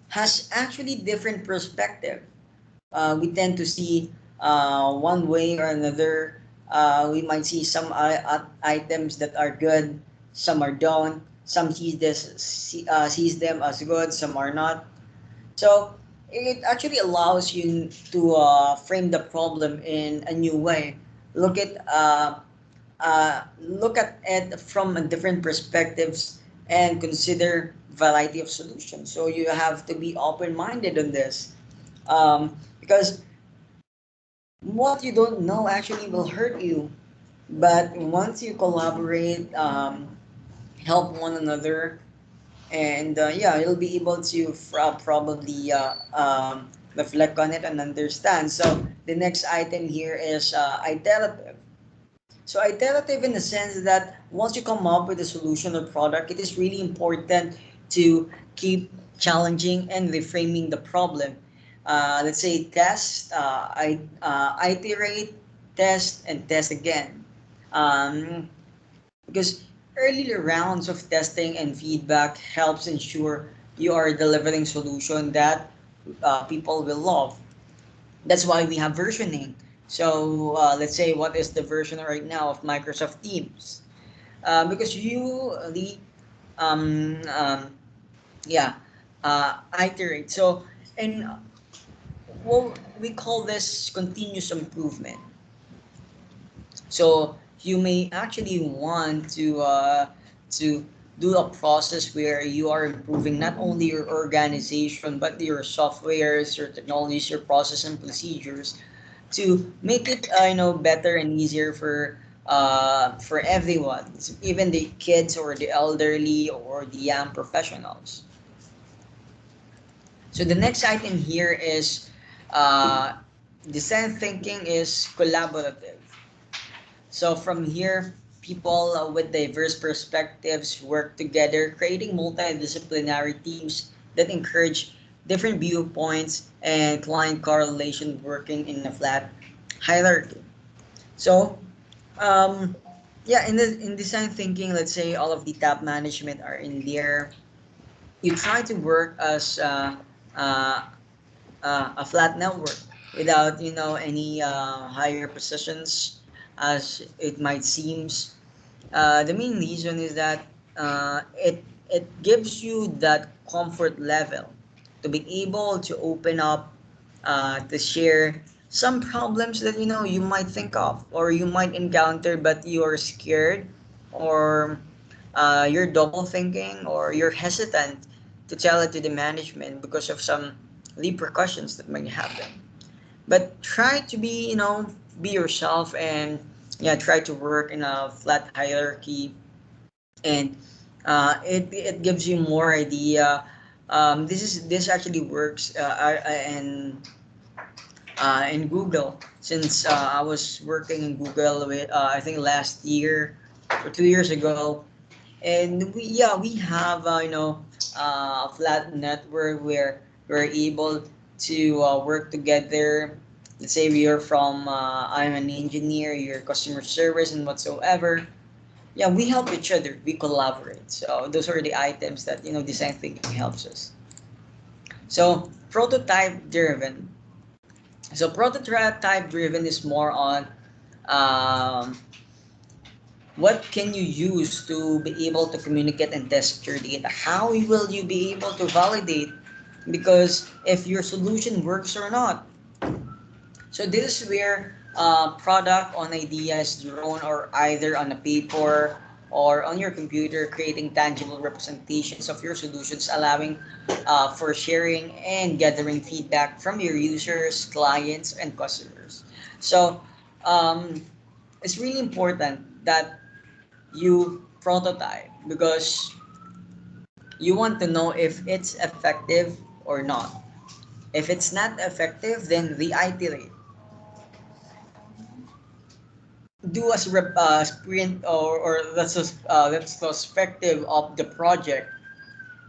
has actually different perspective. We tend to see one way or another. We might see some items that are good, some are don't. Some sees them as good, some are not. So it actually allows you to frame the problem in a new way. Look at look at it from a different perspectives and consider variety of solutions. So you have to be open-minded on this, because what you don't know actually will hurt you. But once you collaborate, help one another, and yeah, you'll be able to probably reflect on it and understand. So the next item here is iterative. So iterative in the sense that once you come up with a solution or product, it is really important to keep challenging and reframing the problem. Let's say test, iterate, test, and test again. Um, because earlier rounds of testing and feedback helps ensure you are delivering solution that people will love. That's why we have versioning. So let's say what is the version right now of Microsoft Teams? Because you the um, um, yeah iterate. So and well, we call this continuous improvement. So you may actually want to do a process where you are improving not only your organization but your softwares, your technologies, your process and procedures. to make it better and easier for everyone, even the kids or the elderly or the young professionals. So the next item here is uh, design thinking is collaborative. So from here, people with diverse perspectives work together, creating multidisciplinary teams that encourage different viewpoints and client correlation working in a flat hierarchy. So, um, yeah, in design thinking, let's say all of the top management are in there. You try to work as uh, a flat network without any higher positions as it might seems. The main reason is that it gives you that comfort level to be able to open up, to share some problems that you might think of or you might encounter, but you're scared, or you're double thinking, or you're hesitant to tell it to the management because of some repercussions that might happen. But try to be yourself, and yeah, try to work in a flat hierarchy, and it gives you more idea. This actually works in Google, since I was working in Google with I think last year or 2 years ago, and we have a flat network where we're able to work together. Let's say we are from I'm an engineer, you're customer service and whatsoever. Yeah, we help each other, we collaborate. So those are the items that design thinking helps us. So prototype driven. So prototype driven is more on um, what can you use to be able to communicate and test your data? How will you be able to validate? Because if your solution works or not. So this is where product on idea is drawn, or either on a paper or on your computer, creating tangible representations of your solutions, allowing for sharing and gathering feedback from your users, clients, and customers. So um, it's really important that you prototype, because you want to know if it's effective or not. If it's not effective, then reiterate. Do a sprint, or retrospective of the project,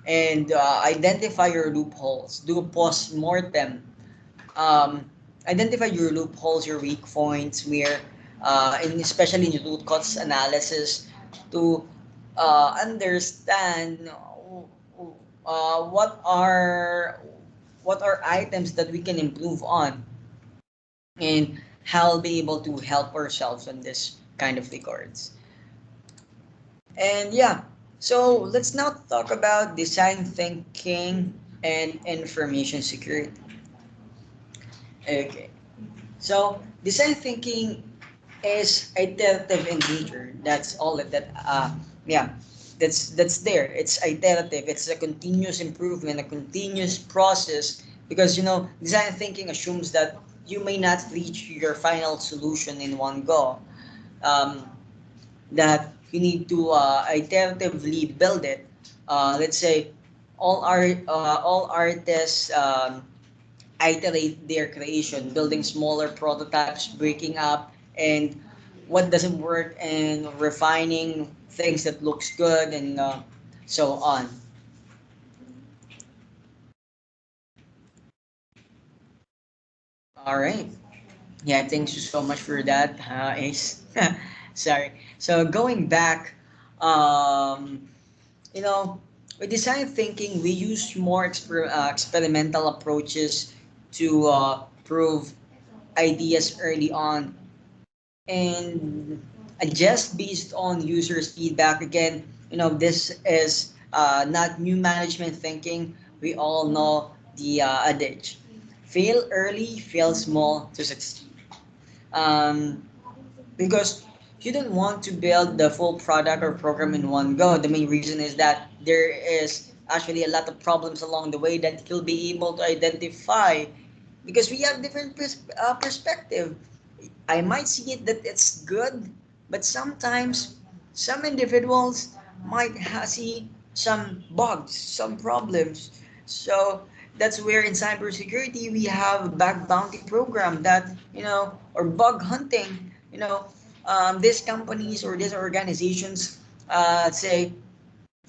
and identify your loopholes. Do a post-mortem. Um, Identify your loopholes, your weak points, where, and especially in the root cause analysis, to understand what are items that we can improve on, and how we'll be able to help ourselves on this kind of regards. And yeah, so let's now talk about design thinking and information security. Okay. So design thinking is iterative in nature. That's all yeah, that's there. It's iterative. It's a continuous improvement, a continuous process, because design thinking assumes that you may not reach your final solution in one go. Um, that you need to iteratively build it. Let's say all artists iterate their creation, building smaller prototypes, breaking up, and what doesn't work, and refining things that looks good, and so on. All right. Yeah, thanks you so much for that, Ace. Sorry. So going back, um, you know, with design thinking, we use more experimental approaches to prove ideas early on, and adjust based on users' feedback. Again, this is not new management thinking. We all know the adage: fail early, fail small to succeed. Um, because you don't want to build the full product or program in one go. The main reason is that there is actually a lot of problems along the way that you'll be able to identify because we have different perspective. I might see it that it's good, but sometimes some individuals might see some bugs, some problems. So that's where in cybersecurity we have a bug bounty program that, or bug hunting. These companies or these organizations say,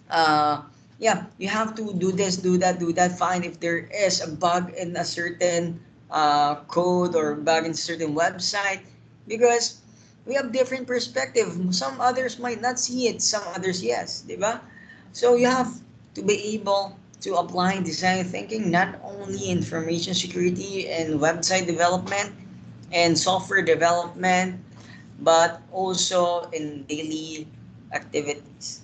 uh, yeah, you have to do this, do that, find if there is a bug in a certain code or bug in a certain website, because we have different perspective. Some others might not see it, some others yes, diba? So you have to be able to apply design thinking not only in information security and website development and software development, but also in daily activities.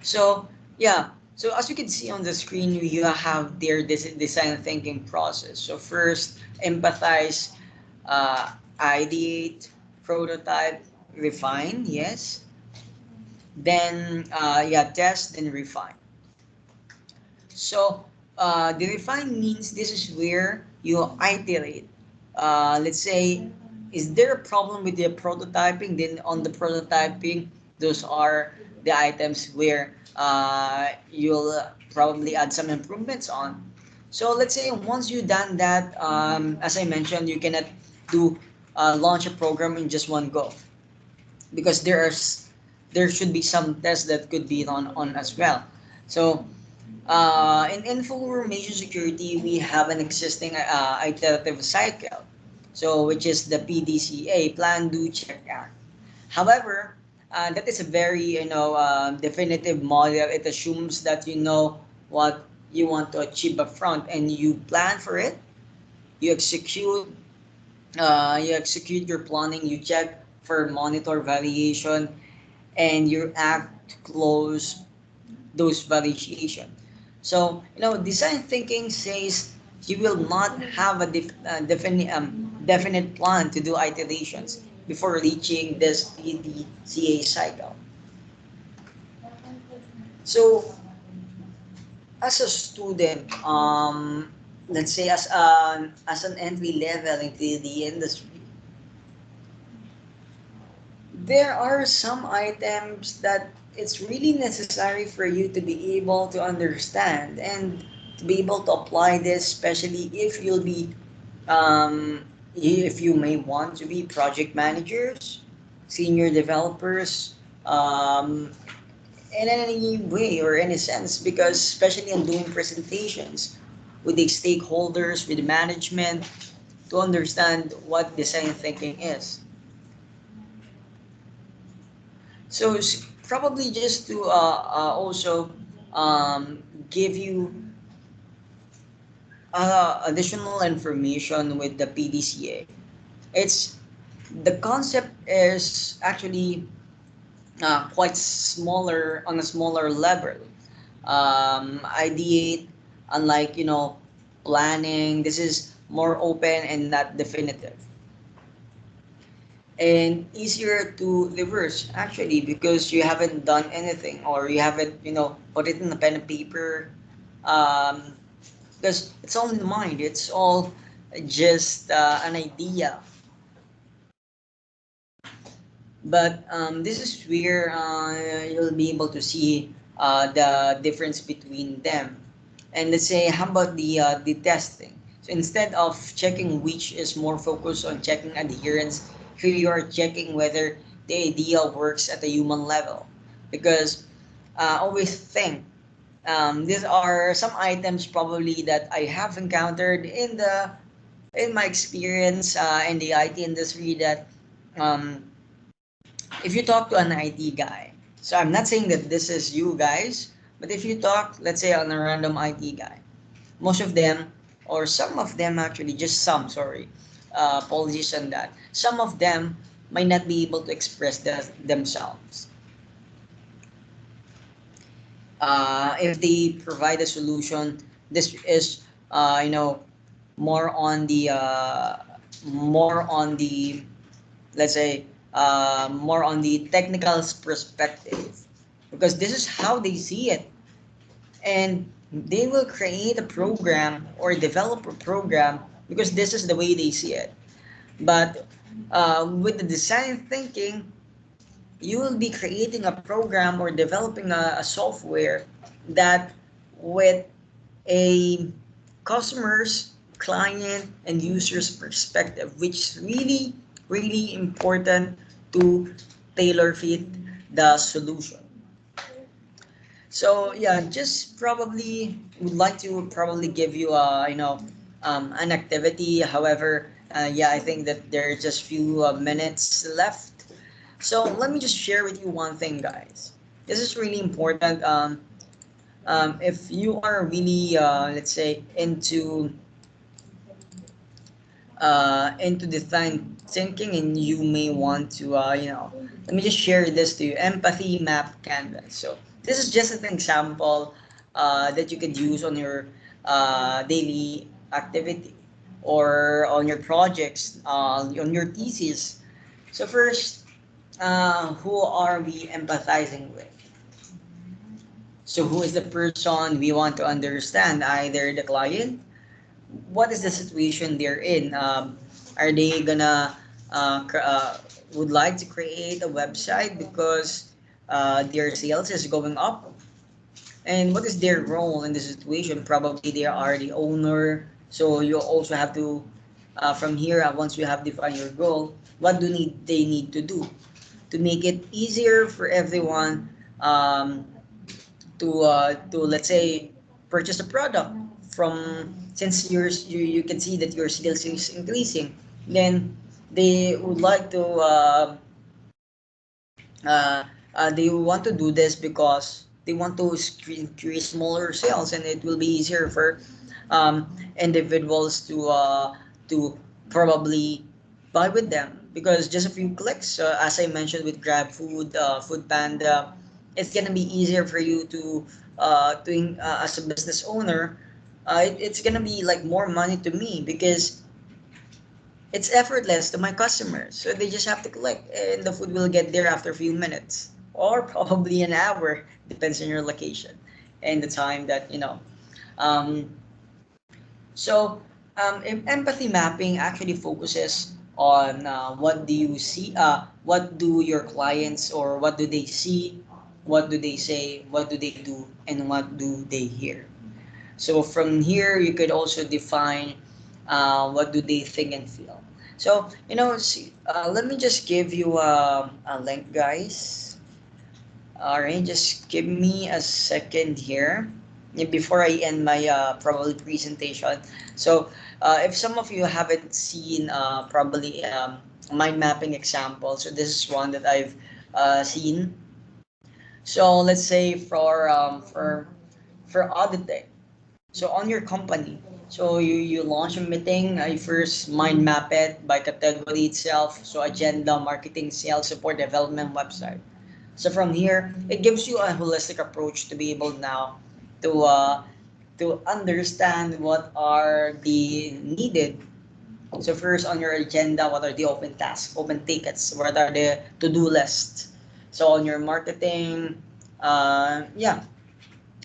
So yeah, so as you can see on the screen, you have their design thinking process. So first, empathize, uh, ideate, prototype, refine, yes. Then yeah, test, then refine. So the refine means this is where you iterate. Let's say, is there a problem with the prototyping? Then on the prototyping, those are the items where you'll probably add some improvements on. So let's say once you've done that, as I mentioned, you cannot do launch a program in just one go, because there should be some tests that could be on as well. So in information security, we have an existing iterative cycle, so which is the PDCA, Plan, Do, Check, Act. However, that is a very definitive model. It assumes that you know what you want to achieve up front and you plan for it. You execute. You execute your planning. You check for monitor variation, and you act to close those variation. So, design thinking says you will not have a definite plan to do iterations before reaching this PDCA cycle. So, as a student, let's say as an entry level into the industry, there are some items that it's really necessary for you to be able to understand and to be able to apply this, especially if you'll be if you may want to be project managers, senior developers, in any way or any sense, because especially in doing presentations with the stakeholders, with the management, to understand what design thinking is. So probably just to also give you additional information with the PDCA. It's the concept is actually quite smaller on a smaller level. Ideate, unlike planning, this is more open and not definitive, and easier to reverse actually, because you haven't done anything or you haven't put it in a pen and paper, um, because it's all in the mind, it's all just an idea. But this is where you'll be able to see the difference between them. And let's say, how about the testing? So instead of checking which is more focused on checking adherence, here you are checking whether the idea works at a human level. Because always think, these are some items probably that I have encountered in my experience in the IT industry, that um, if you talk to an IT guy, so I'm not saying that this is you guys, but if you talk, let's say, on a random IT guy, most of them, or some of them actually, just some, sorry, apologies on that. Some of them might not be able to express themselves. If they provide a solution, this is, more on the, more on the, let's say, more on the technical perspective, because this is how they see it. and they will create a program or develop a program because this is the way they see it. But with the design thinking, you will be creating a program or developing a software that with a customer's, client, and user's perspective, which is really, really important to tailor fit the solution. So yeah, just probably would like to probably give you an activity. However, yeah, I think that there are just few minutes left. So let me just share with you one thing, guys. This is really important. If you are really, let's say, into design thinking, and you may want to, let me just share this to you. Empathy map canvas. So this is just an example that you could use on your daily activity or on your projects, on your thesis. So first, who are we empathizing with? So who is the person we want to understand? Either the client, what is the situation they're in? Are they gonna would like to create a website because their sales is going up? And what is their role in the situation? Probably they are the owner. So you also have to, from here, once you have defined your goal, what do they need to do to make it easier for everyone to let's say purchase a product from, since you can see that your sales is increasing, then they would like to they want to do this because they want to increase smaller sales, and it will be easier for individuals to probably buy with them because just a few clicks, as I mentioned with Grab Food, Food Panda, it's gonna be easier for you as a business owner. It's gonna be like more money to me because it's effortless to my customers. So they just have to click and the food will get there after a few minutes or probably an hour, depends on your location and the time that, Um, empathy mapping actually focuses on what do you see, what do your clients or what do they see, what do they say, what do they do, and what do they hear. So from here, you could also define what do they think and feel. So let me just give you a link, guys. All right, just give me a second here before I end my probably presentation. So if some of you haven't seen probably mind mapping example, so this is one that I've seen. So let's say for auditing. So on your company, so you launch a meeting, you first mind map it by category itself, so agenda, marketing, sales, support, development, website. So from here, it gives you a holistic approach to be able now to understand what are the needed. So first on your agenda, what are the open tasks, open tickets, what are the to-do lists. So on your marketing, yeah,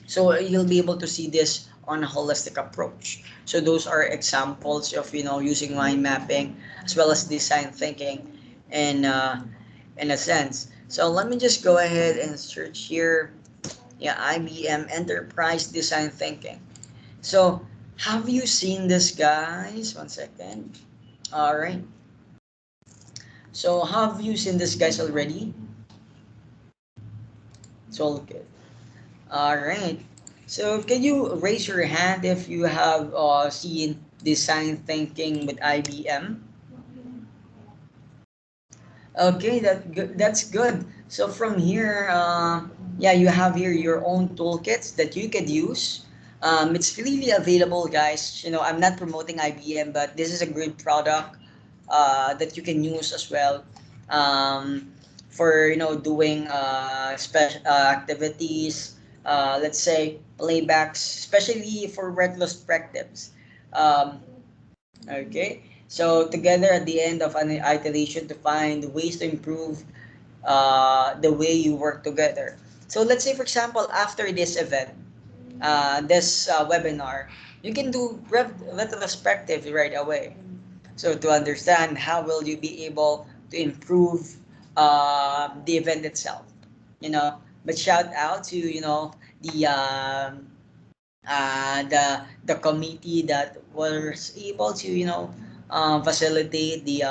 so you'll be able to see this on a holistic approach. So those are examples of using mind mapping as well as design thinking in a sense. So let me just go ahead and search here. Yeah, IBM Enterprise Design Thinking. So have you seen this, guys? One second. All right. So have you seen this, guys, already? It's all good. All right. So can you raise your hand if you have seen design thinking with IBM? Okay, that's good. So from here, yeah, you have here your own toolkits that you could use. It's freely available, guys. I'm not promoting IBM, but this is a great product that you can use as well for doing special activities. Let's say playbacks, especially for retrospectives. Um, Okay. So together at the end of an iteration to find ways to improve the way you work together. So let's say, for example, after this event, this webinar, you can do retrospective right away. So to understand how will you be able to improve the event itself, you know. But shout out to the the committee that was able to facilitate the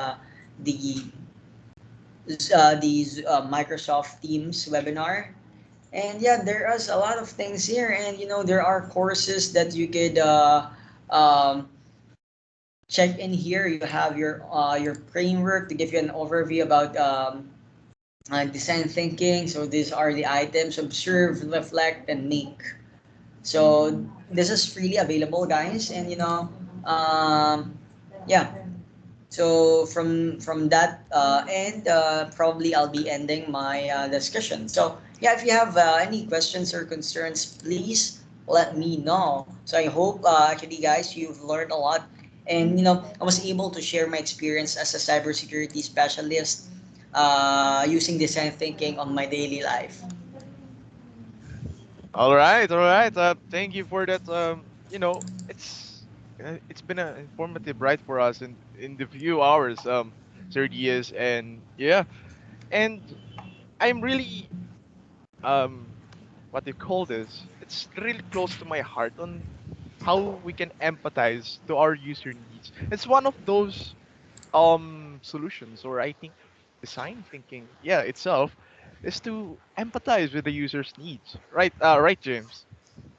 these Microsoft Teams webinar. And yeah, there is a lot of things here, and there are courses that you could um, check in here. You have your framework to give you an overview about design thinking. So these are the items: observe, reflect, and make. So this is freely available, guys, and yeah. So from that end, probably I'll be ending my discussion. So yeah, if you have any questions or concerns, please let me know. So I hope actually, guys, you've learned a lot, and I was able to share my experience as a cybersecurity specialist using design thinking on my daily life. All right, all right. Thank you for that. It's been informative, right, for us in the few hours, Sir Diaz, and yeah, and I'm really what do you call this? It's really close to my heart on how we can empathize to our user needs. It's one of those solutions, or I think design thinking, yeah, itself is to empathize with the user's needs, right? Right, James.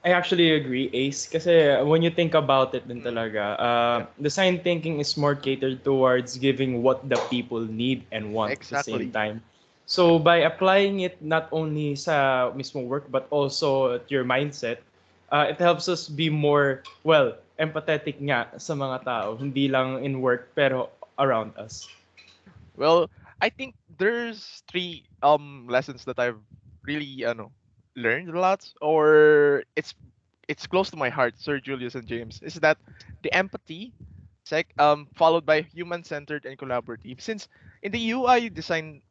I actually agree, Ace. Kasi when you think about it din Mm, talaga, yeah, design thinking is more catered towards giving what the people need and want at the same exactly. time. So by applying it not only sa mismo work but also at your mindset, it helps us be more, well, empathetic nga sa mga tao. Hindi lang in work pero around us. Well, I think there's three lessons that I've really learned a lot, or it's close to my heart, Sir Julius and James. Is that the empathy, followed by human-centered and collaborative. Since in the UI designing,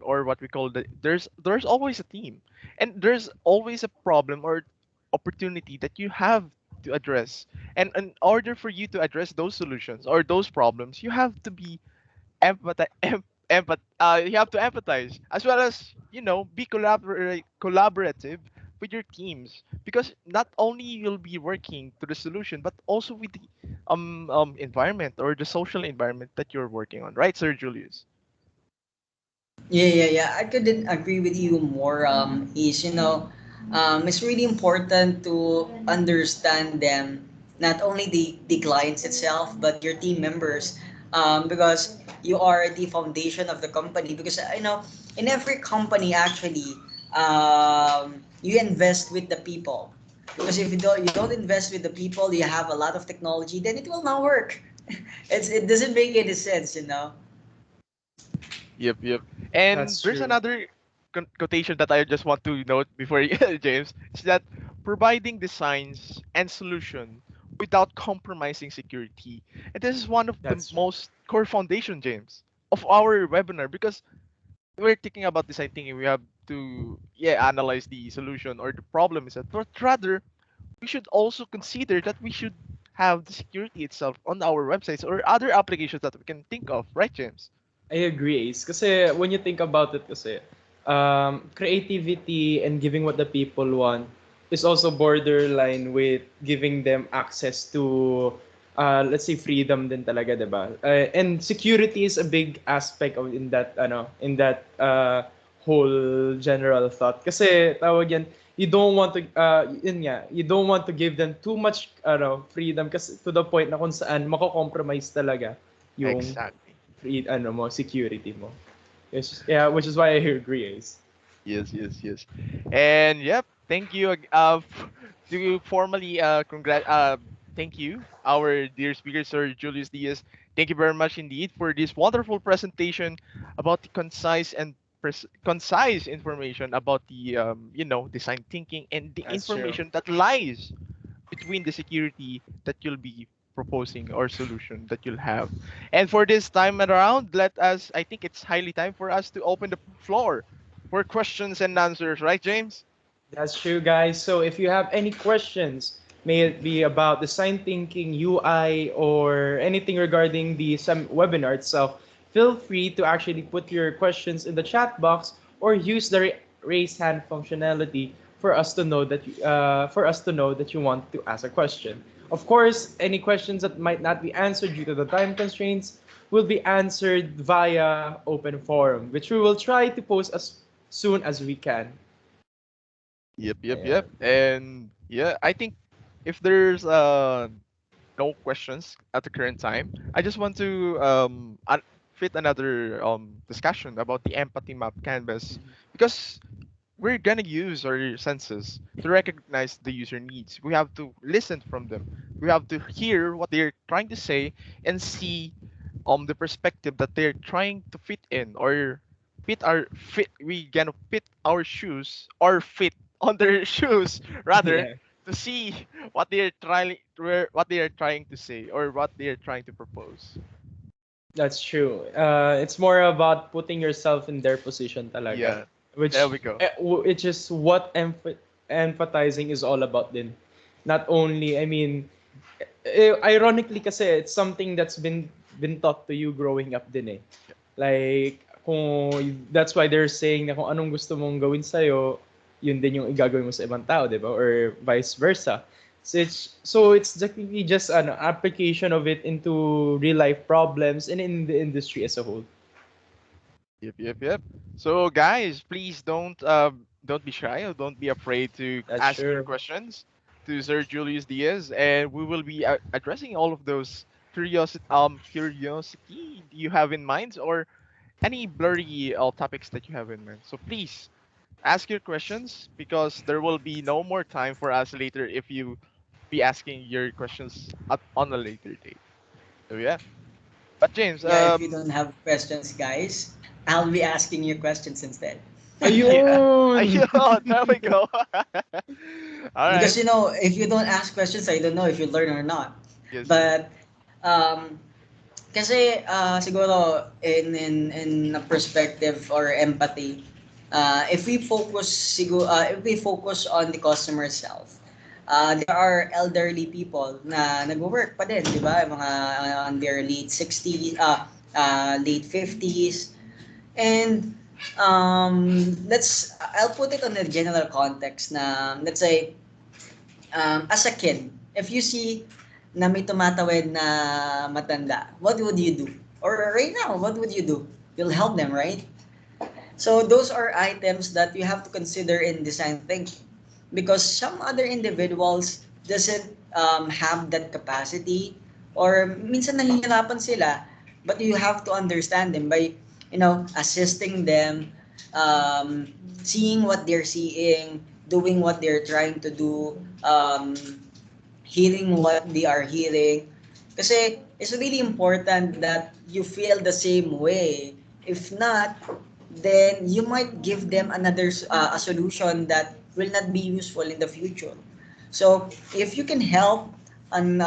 or what we call there's always a team, and there's always a problem or opportunity that you have to address. And in order for you to address those solutions or those problems, you have to be you have to empathize, as well as be collaborative with your teams, because not only you'll be working to the solution but also with the environment or the social environment that you're working on, right, Sir Julius? Yeah. I couldn't agree with you more. Is it's really important to understand them, not only the clients itself, but your team members, because you are the foundation of the company. Because in every company actually, you invest with the people. Because if you don't invest with the people, you have a lot of technology, then it will not work. It doesn't make any sense. Yep. And That's there's true. another quotation that I just want to note before James. It's that providing designs and solution without compromising security. And this is one of the That's true. most core foundation, James, of our webinar, because we're thinking about design thinking. We have to analyze the solution or the problem is that, but rather we should also consider that we should have the security itself on our websites or other applications that we can think of, right, James? I agree, Ace. Kasi when you think about it kasi, creativity and giving what the people want is also borderline with giving them access to, let's say, freedom din talaga, di ba? And security is a big aspect of in that whole general thought. Kasi tawag yan, you don't want to, yun nga, you don't want to give them too much freedom kasi to the point na kung saan mako-compromise talaga yung Exactly. security mo. Yeah, which is why I agree, Ace. Yes. And yep, thank you to formally thank you our dear speaker, Sir Julius Diaz. Thank you very much indeed for this wonderful presentation about the concise information about the design thinking and the That's true. information that lies between the security that you'll be proposing or solution that you'll have. And for this time around, I think it's highly time for us to open the floor for questions and answers, right, James? That's true, guys. So if you have any questions, may it be about design thinking, UI, or anything regarding the webinar itself, feel free to actually put your questions in the chat box or use the raise hand functionality for us to know that you want to ask a question. Of course, any questions that might not be answered due to the time constraints will be answered via open forum, which we will try to post as soon as we can. Yep. And yeah, I think if there's no questions at the current time, I just want to fit another discussion about the empathy map canvas, because we're gonna use our senses to recognize the user needs. We have to listen from them. We have to hear what they're trying to say and see the perspective that they're trying to fit in, or fit we gonna fit our shoes or fit on their shoes rather, Yeah, to see what they are trying to say or what they are trying to propose. that's true. It's more about putting yourself in their position talaga, Yeah, there which we go. which is what empathizing is all about din. Not only, I mean, ironically kasi it's something that's been taught to you growing up din eh. Like, that's why they're saying na kung anong gusto mong gawin sa'yo, yun din yung igagawin mo sa ibang tao, di ba? Or vice versa. So it's technically just an application of it into real life problems and in the industry as a whole. Yep. So guys, please don't be shy or don't be afraid to That's ask your true. questions to Sir Julius Diaz, and we will be addressing all of those curiosity you have in mind, or any blurry topics that you have in mind. So please ask your questions, because there will be no more time for us later if you be asking your questions on a later date. So yeah. But James, Yeah, if you don't have questions, guys, I'll be asking you questions instead. yeah, Ayun! ayun, there we go. All right. Because you know, if you don't ask questions, I don't know if you learn or not. Yes. But um, kasi siguro in a perspective or empathy, if we focus on the customer self, there are elderly people na nagwo-work pa din, di ba? Mga on their late 60s, late 50s. And I'll put it on a general context na, let's say, as a kid, if you see na may tumatawid na matanda, what would you do? Or right now, what would you do? You'll help them, right? So those are items that you have to consider in design thinking, because some other individuals doesn't have that capacity, or minsan nahihirapan sila, but you have to understand them by, assisting them, seeing what they're seeing, doing what they're trying to do, hearing what they are hearing. Kasi it's really important that you feel the same way. If not, then you might give them a solution that will not be useful in the future. So if you can help an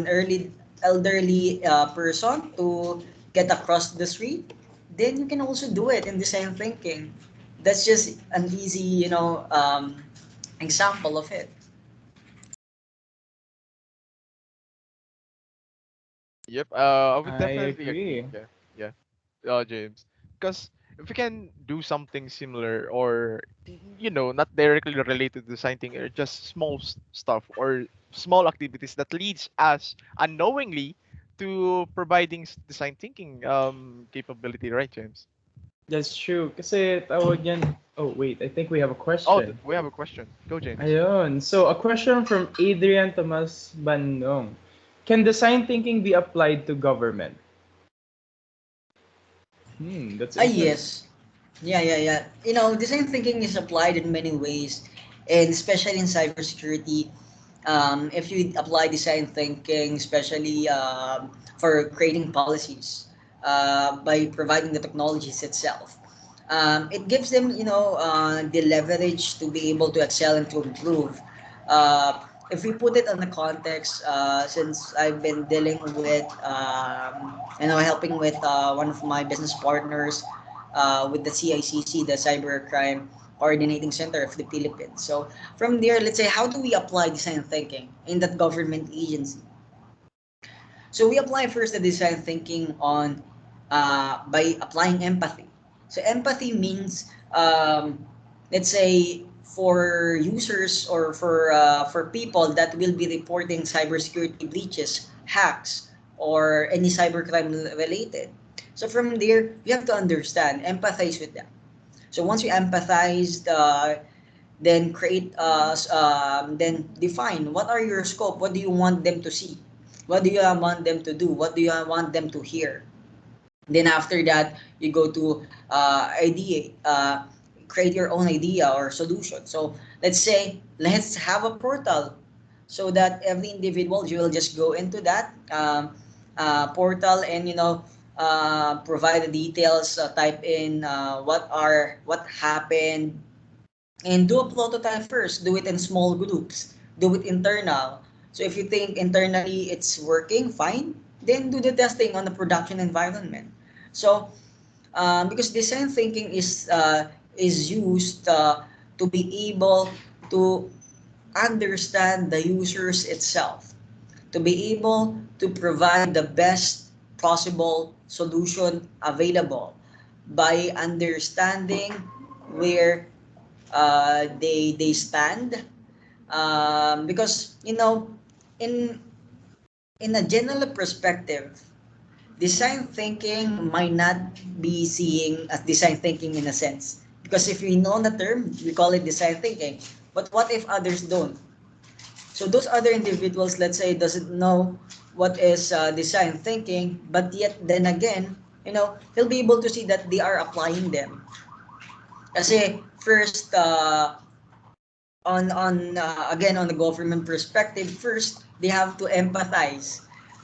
early elderly person to get across the street, then you can also do it in design thinking. That's just an easy, example of it. Yep. I would I definitely agree. agree. Yeah. James. Because if we can do something similar, or not directly related to designing, or just small stuff or small activities that leads us unknowingly to providing design thinking capability, right, James? That's true. Kasi tawag yan. Oh, wait. I think we have a Oh, question. we have a question. Go, James. Ayun. So, a question from Adrian Tomas Bandong. Can design thinking be applied to government? That's interesting. Yes. Yeah. Design thinking is applied in many ways, and especially in cybersecurity. If you apply design thinking, especially for creating policies, by providing the technologies itself, it gives them, the leverage to be able to excel and to improve. If we put it on the context, since I've been dealing with, helping with one of my business partners with the CICC, the cybercrime. Coordinating Center of the Philippines. So from there, let's say, how do we apply design thinking in that government agency? So we apply first the design thinking on by applying empathy. So empathy means, let's say, for users or for people that will be reporting cybersecurity breaches, hacks, or any cybercrime related. So from there, you have to understand, empathize with them. So once you empathize, then then define what are your scope. What do you want them to see? What do you want them to do? What do you want them to hear? Then after that, you go to ideate, create your own idea or solution. So let's say, let's have a portal so that every individual, you will just go into that portal and provide the details, type in what happened, and do a prototype first. Do it in small groups. Do it internal. So if you think internally it's working fine, then do the testing on the production environment. So because design thinking is used to be able to understand the users itself, to be able to provide the best possible solution available by understanding where they stand, because in in a general perspective, design thinking might not be seeing as design thinking in a sense, because if we know the term, we call it design thinking. But what if others don't? So those other individuals, let's say, doesn't know what is design thinking, but yet then again, he'll be able to see that they are applying them. Kasi first, again, on the government perspective, first they have to empathize.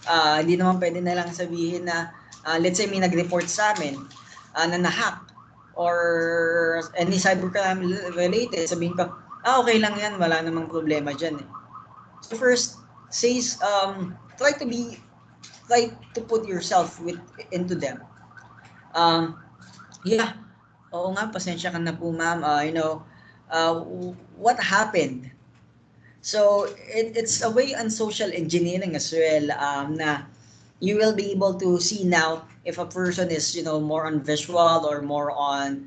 Hindi naman pwede na lang sabihin na, let's say may nag-report sa amin na na-hack or any cybercrime related, sabihin ko, okay lang yan, wala namang problema dyan eh. So first, says, try to put yourself into them. Um, yeah, oo nga, pasensya ka na po ma'am, what happened? So it's a way on social engineering as well, na you will be able to see now if a person is more on visual or more on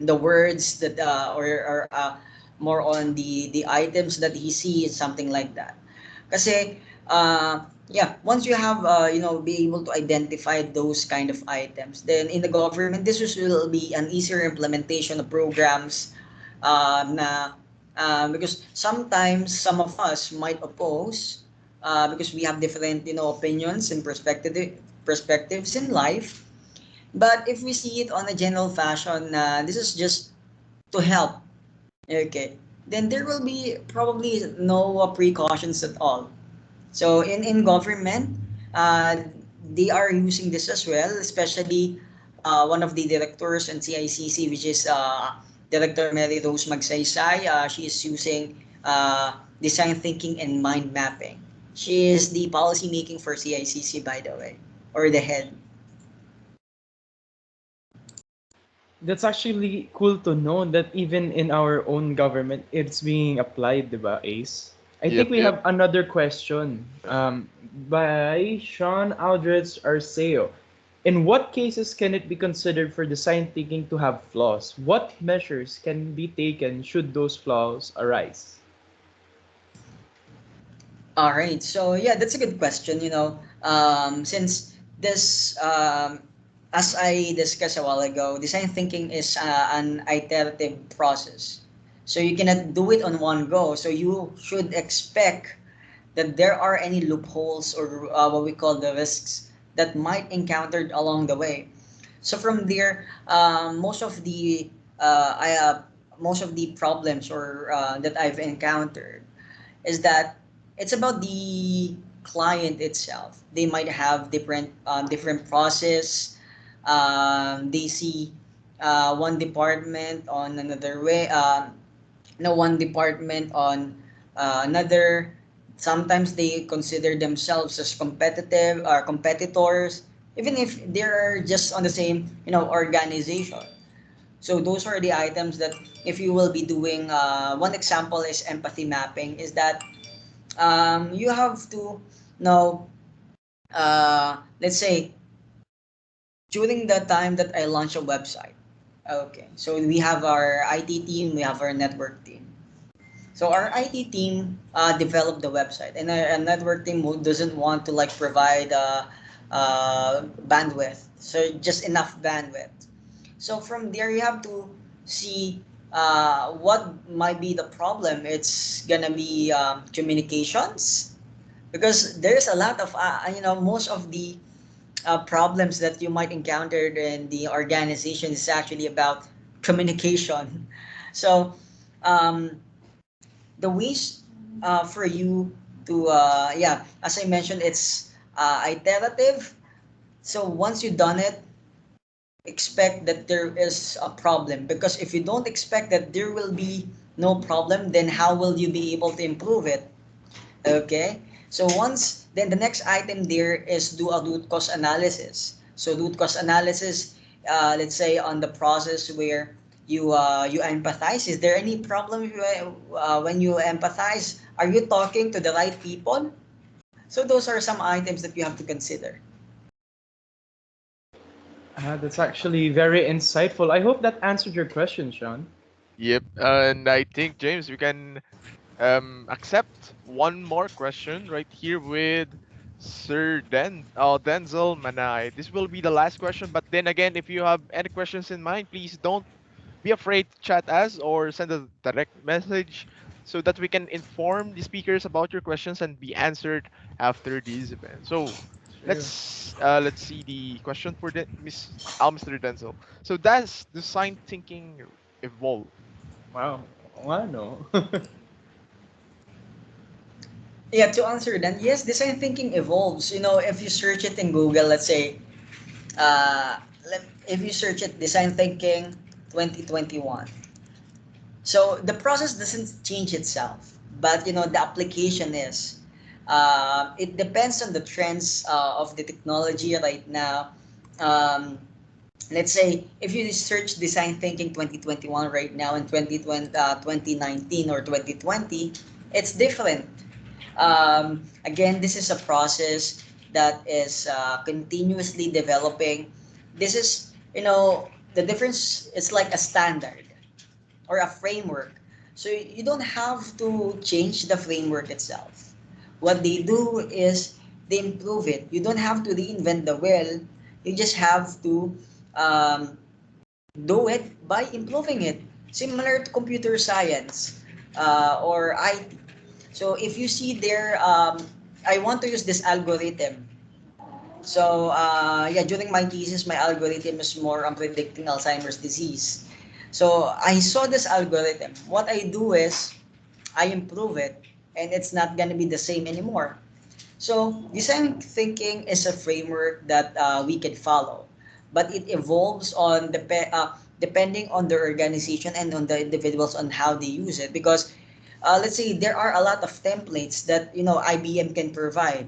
the words that or more on the items that he sees, something like that. Kasi yeah, once you have be able to identify those kind of items, then in the government this will be an easier implementation of programs, na because sometimes some of us might oppose, because we have different opinions and perspectives in life. But if we see it on a general fashion, this is just to help, okay, then there will be probably no precautions at all. So in government, they are using this as well, especially one of the directors in CICC, which is Director Mary Rose Magsaysay. She is using design thinking and mind mapping. She is the policy making for CICC, by the way, or the head. That's actually cool to know that even in our own government, it's being applied, diba, Ace? I think Yep, we yep. have another question by Sean Aldrich Arceo. In what cases can it be considered for design thinking to have flaws? What measures can be taken should those flaws arise? All right. So yeah, that's a good question. Since this, as I discussed a while ago, design thinking is an iterative process. So you cannot do it on one go. So you should expect that there are any loopholes or what we call the risks that might encountered along the way. So from there, most of the problems or that I've encountered is that it's about the client itself. They might have different process. They see one department on another way. No, one department on another. Sometimes they consider themselves as competitive or competitors, even if they're just on the same organization. So those are the items that if you will be doing, one example is empathy mapping, is that you have to know, let's say, during the time that I launch a website. Okay, so we have our IT team, we have our network team. So our IT team developed the website, and our network team who doesn't want to like provide bandwidth, so just enough bandwidth. So from there, you have to see what might be the problem. It's gonna be communications, because there's a lot of most of the problems that you might encounter in the organization is actually about communication. So um, the ways for you to yeah, as I mentioned, it's iterative. So once you've done it, expect that there is a problem, because if you don't expect that there will be no problem, then how will you be able to improve it? Okay, so once, then the next item there is do a root cause analysis. So root cause analysis, let's say on the process where you empathize, is there any problem when you empathize? Are you talking to the right people? So those are some items that you have to consider. That's actually very insightful. I hope that answered your question, Sean. Yep. And I think, James, we can accept one more question right here with Denzel Manai. This will be the last question, but then again, if you have any questions in mind, please don't be afraid to chat us or send a direct message so that we can inform the speakers about your questions and be answered after this event. So True. let's see the question for Mr. Denzel. So does design thinking evolve? Wow. Ano? Yeah, to answer that, yes, design thinking evolves. You know, if you search it in Google, let's say, uh, if you search it, design thinking 2021. So the process doesn't change itself, but you know the application is. It depends on the trends of the technology right now. Um, let's say if you search design thinking 2021 right now in 2019 or 2020, it's different. Again, this is a process that is continuously developing. This is, the difference is like a standard or a framework. So you don't have to change the framework itself. What they do is they improve it. You don't have to reinvent the wheel. You just have to um, do it by improving it. Similar to computer science or IT. So if you see there, I want to use this algorithm. So yeah, during my thesis, my algorithm is more on predicting Alzheimer's disease. So I saw this algorithm. What I do is I improve it, and it's not gonna be the same anymore. So design thinking is a framework that we can follow, but it evolves on depending on the organization and on the individuals on how they use it. Because let's say there are a lot of templates that IBM can provide,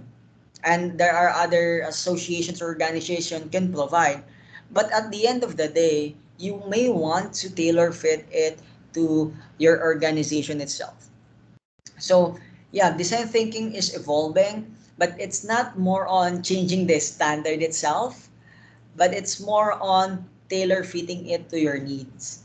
and there are other associations or organizations can provide. But at the end of the day, you may want to tailor fit it to your organization itself. So yeah, design thinking is evolving, but it's not more on changing the standard itself, but it's more on tailor fitting it to your needs.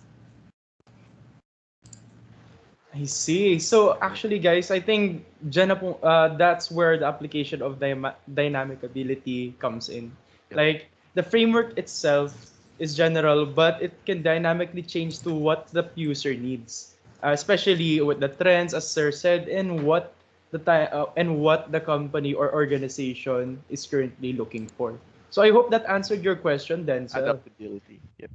I see. So actually, guys, I think that's where the application of dynamic ability comes in. Yep. Like the framework itself is general, but it can dynamically change to what the user needs, especially with the trends, as Sir said, and what the company or organization is currently looking for. So I hope that answered your question, Denzel. Adaptability. Yep.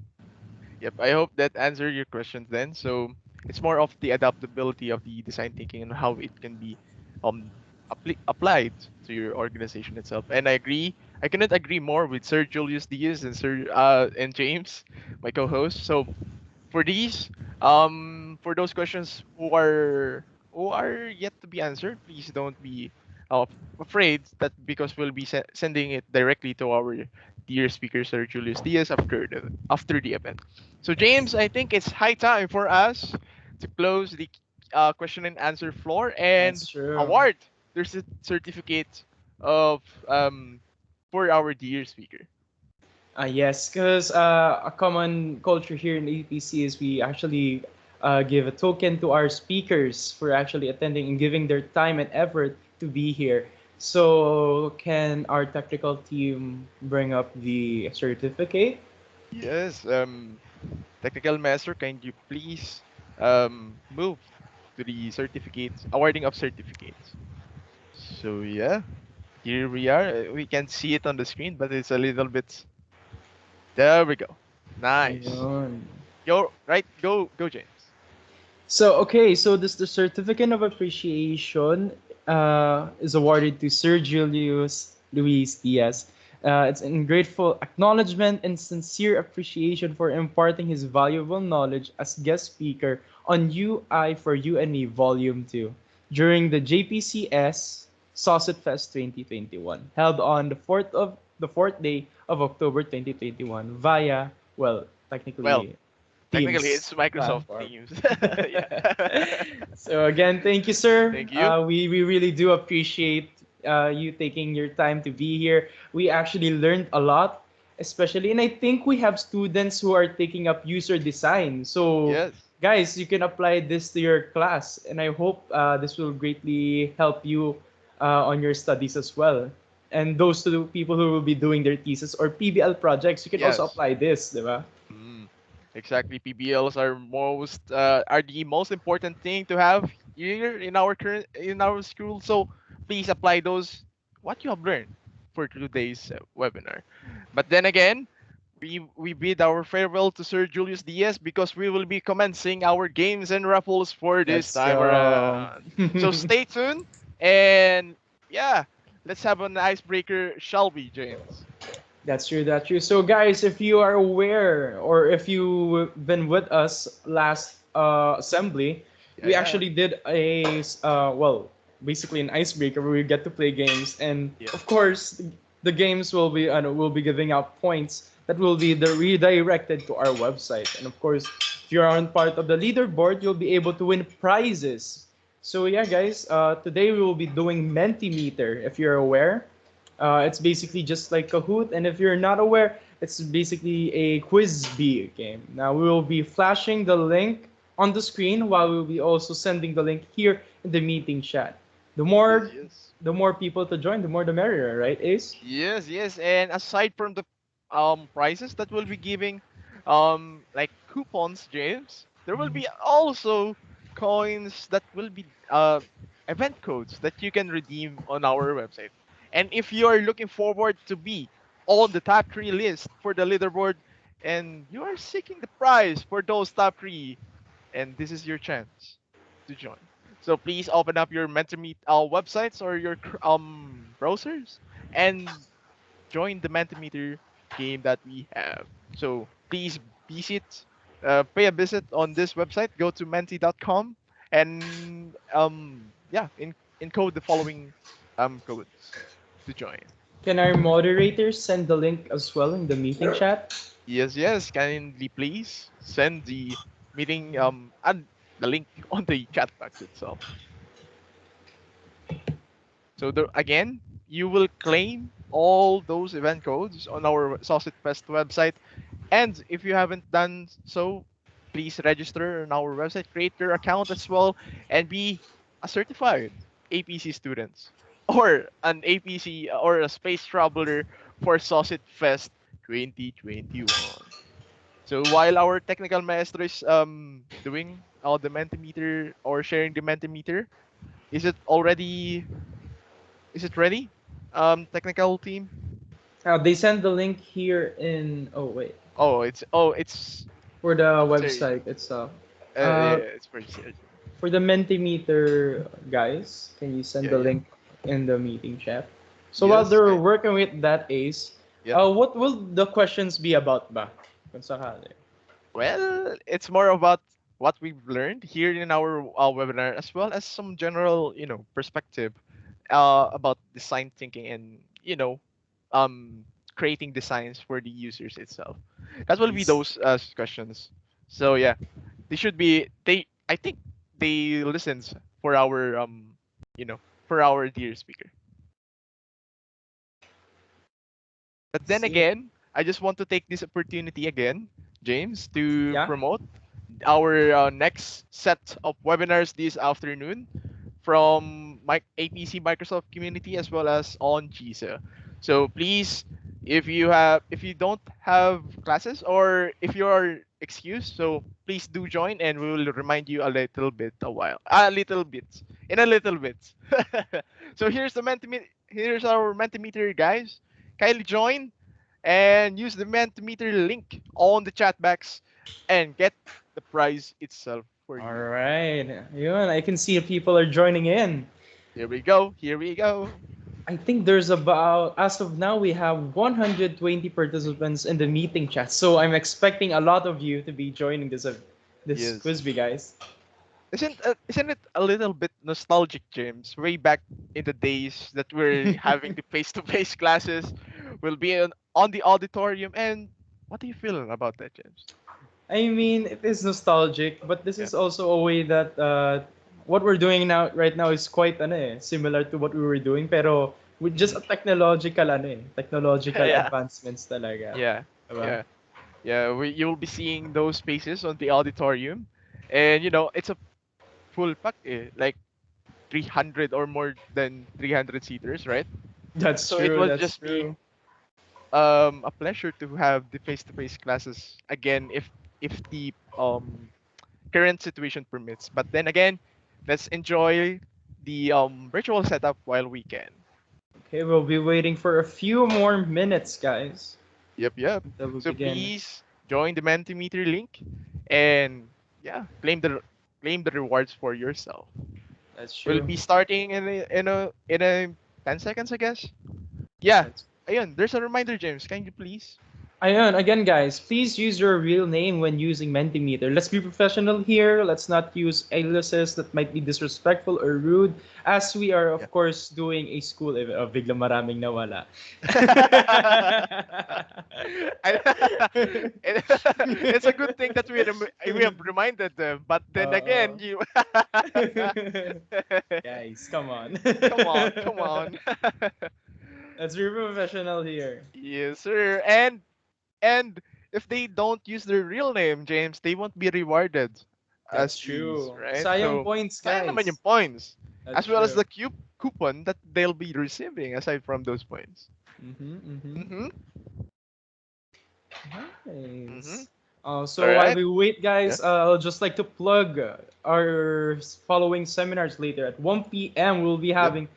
Yep. I hope that answered your questions then. So it's more of the adaptability of the design thinking and how it can be um applied to your organization itself. And I agree. I cannot agree more with Sir Julius Diaz and Sir and James, my co-host. So for these, for those questions who are yet to be answered, please don't be uh, afraid that because we'll be sending it directly to our dear speaker Sir Julius Diaz after the event. So James, I think it's high time for us to close the question and answer floor and That's true. award there's a certificate of for our dear speaker. Yes, because a common culture here in APC is we actually give a token to our speakers for actually attending and giving their time and effort to be here. So, can our technical team bring up the certificate? Yes, technical master, can you please move to the certificates, awarding of certificates. So yeah, here we are. We can see it on the screen, but it's a little bit. There we go. Nice. Ayun. Go right. Go, James. So okay, so this the certificate of appreciation is awarded to Sir Julius Luis Diaz. It's in grateful acknowledgement and sincere appreciation for imparting his valuable knowledge as guest speaker on UI for You and Me Volume 2 during the JPCS SOCIT Fest 2021, held on the fourth day of October 2021 via, well, Well, technically technically Teams it's Microsoft platform. Teams. Yeah. So again, thank you, sir. Thank you. We really do appreciate you taking your time to be here. We actually learned a lot, especially, and I think we have students who are taking up user design. So, Yes. guys, you can apply this to your class, and I hope this will greatly help you on your studies as well. And those two people who will be doing their thesis or PBL projects, you can also Yes. apply this, diba? Mm, exactly. PBLs are are the most important thing to have here in our current in our school. So please apply those what you have learned for today's webinar. But then again, we bid our farewell to Sir Julius Diaz because we will be commencing our games and raffles for this Let's time go. around. So stay tuned and yeah, let's have an icebreaker, shall we, James? That's true, that's true. So, guys, if you are aware or if you've been with us last assembly, Yeah, we yeah, actually did well, basically an icebreaker where we get to play games, and yeah. of course, the games will be giving out points that will be redirected to our website, and of course, if you're on part of the leaderboard, you'll be able to win prizes. So yeah, guys, today we will be doing Mentimeter. If you're aware. It's basically just like Kahoot, and if you're not aware, it's basically a quiz bee game. Now we will be flashing the link on the screen while we'll be also sending the link here in the meeting chat. The Yes, more yes. the more people to join, the more the merrier, right, Ace? Yes, yes. And aside from the prizes that we'll be giving, like coupons, James, there will be also coins that will be event codes that you can redeem on our website. And if you are looking forward to be on the top three list for the leaderboard, and you are seeking the prize for those top three, and this is your chance to join. So please open up your Mentimeter websites or your browsers and join the Mentimeter game that we have. So please visit, pay a visit on this website. Go to menti.com and yeah, encode the following codes to join. Can our moderators send the link as well in the meeting chat? Yes, yes. Kindly please send the meeting and the link on the chat box itself. So again, you will claim all those event codes on our SOCIT Fest website. And if you haven't done so, please register on our website, create your account as well, and be a certified APC students or an APC or a space traveler for SOCIT Fest 2021. So while our technical maestro is doing all the Mentimeter or sharing the Mentimeter, is it already is it ready? Technical team. They send the link here in. Oh wait, Oh, it's for the sorry. website itself. Yeah, Uh, it's pretty serious. for the Mentimeter guys, can you send Yeah, the yeah. link in the meeting chat? So while Yes. they're working with that, Ace, Yep. what will the questions be about ba? Kung sakali. Well, it's more about what we've learned here in our webinar, as well as some general, perspective about design thinking and, um, creating designs for the users itself. That will be Yes. those questions. So yeah, they should be. I think they listens for our you know, for our dear speaker. But then See. again, I just want to take this opportunity again, James, to Yeah. promote our next set of webinars this afternoon from my APC Microsoft community as well as on GISA. So please, if you don't have classes or if you are excused, so please do join and we will remind you a little bit, in a little bit. So here's our Mentimeter guys. Kindly join and use the Mentimeter link on the chat box and get the prize itself for All you. right. Yun, I can see people are joining in. Here we go. Here we go. I think there's about, as of now, we have 120 participants in the meeting chat. So I'm expecting a lot of you to be joining this Yes. quiz, guys. Isn't it a little bit nostalgic, James? Way back in the days that we're having the face-to-face classes, we'll be on the auditorium. And what do you feel about that, James? I mean, it is nostalgic, but this Yeah. is also a way that what we're doing now right now is quite similar to what we were doing, pero with just Mhm. a technological Yeah. advancements talaga. Yeah. Diba? Yeah. Yeah. You'll be seeing those spaces on the auditorium, and you know it's a full pack, like 300 or more than 300 seaters, right? That's So it true. will That's just be true. a pleasure to have the face-to-face classes again if the current situation permits. But then again, let's enjoy the virtual setup while we can. Okay, we'll be waiting for a few more minutes, guys, Yep, yep. until we So begin. please join the Mentimeter link and yeah, claim the rewards for yourself. That's We'll true. be starting in a 10 seconds, I guess. Yeah. That's Ayun, there's a reminder, James. Can you please? Ayun, again, guys, please use your real name when using Mentimeter. Let's be professional here. Let's not use aliases that might be disrespectful or rude, as we are, Yeah. of course, doing a school event. Oh, biglang maraming nawala. It's a good thing that we have reminded them, but then again, Oo. you Guys, come on. come on, come on. Let's be professional here. Yes, sir. And if they don't use their real name, James, they won't be rewarded That's as these, true. right? Sayang So, points, sayang naman yung guys. points, That's as well as true. the coupon that they'll be receiving aside from those points. Mm-hmm, mm-hmm. Mm-hmm. Mm-hmm. Nice. All So while right. we wait, Yeah. guys, I'll just like to plug our following seminars later. At 1 p.m., we'll be Yep. having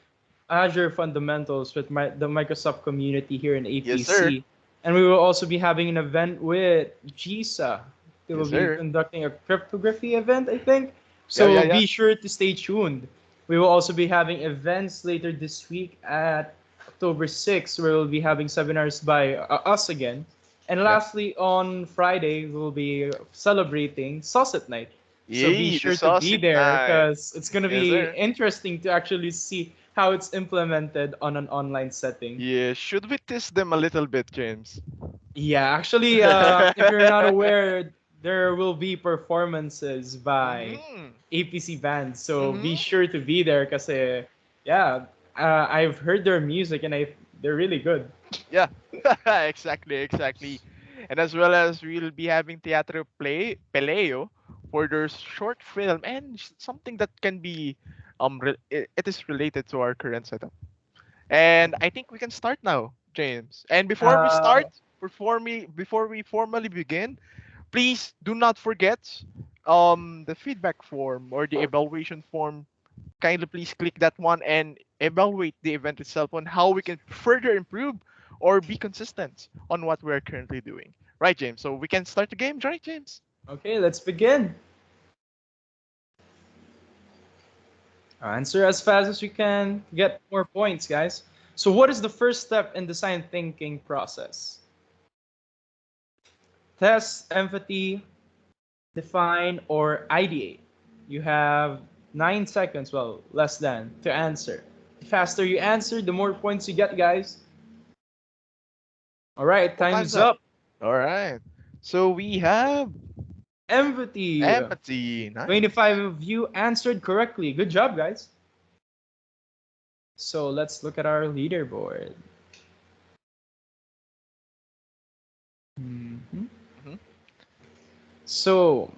Azure Fundamentals with the Microsoft community here in Yes, sir. APC. And we will also be having an event with GISA. They will Yes, be sir. conducting a cryptography event, I think. Yeah, So yeah, yeah. be sure to stay tuned. We will also be having events later this week at October 6th, where we'll be having seminars by us again. And Yeah. lastly, on Friday, we'll be celebrating SOCIT Night. So be Yay, the sure to be SOCIT there Night. because it's going to Yes, be sir. interesting to actually see how it's implemented on an online setting. Yeah, should we test them a little bit, James? Yeah, actually, if you're not aware, there will be performances by Mm-hmm. APC bands. So be Mm-hmm. sure to be there because, yeah, I've heard their music and they're really good. Yeah, exactly, exactly. And as well as we'll be having Teatro Play Peleo for their short film and something that can be it is related to our current setup. And I think we can start now, James. And before we Uh, start, before we formally begin, please do not forget the feedback form or the evaluation form. Kindly please click that one and evaluate the event itself on how we can further improve or be consistent on what we're currently doing. Right, James? So we can start the game, right, James? okay, let's begin. Answer as fast as you can. Get more points, guys. So, what is the first step in design thinking process? Test, empathy, define, or ideate. You have 9 seconds, well, less than, to answer. The faster you answer, the more points you get, guys. All right, Oh, time's up. All right. So we have Empathy. empathy. Nice. 25 of you answered correctly. Good job, guys. So let's look at our leaderboard. Mhm. Mhm. So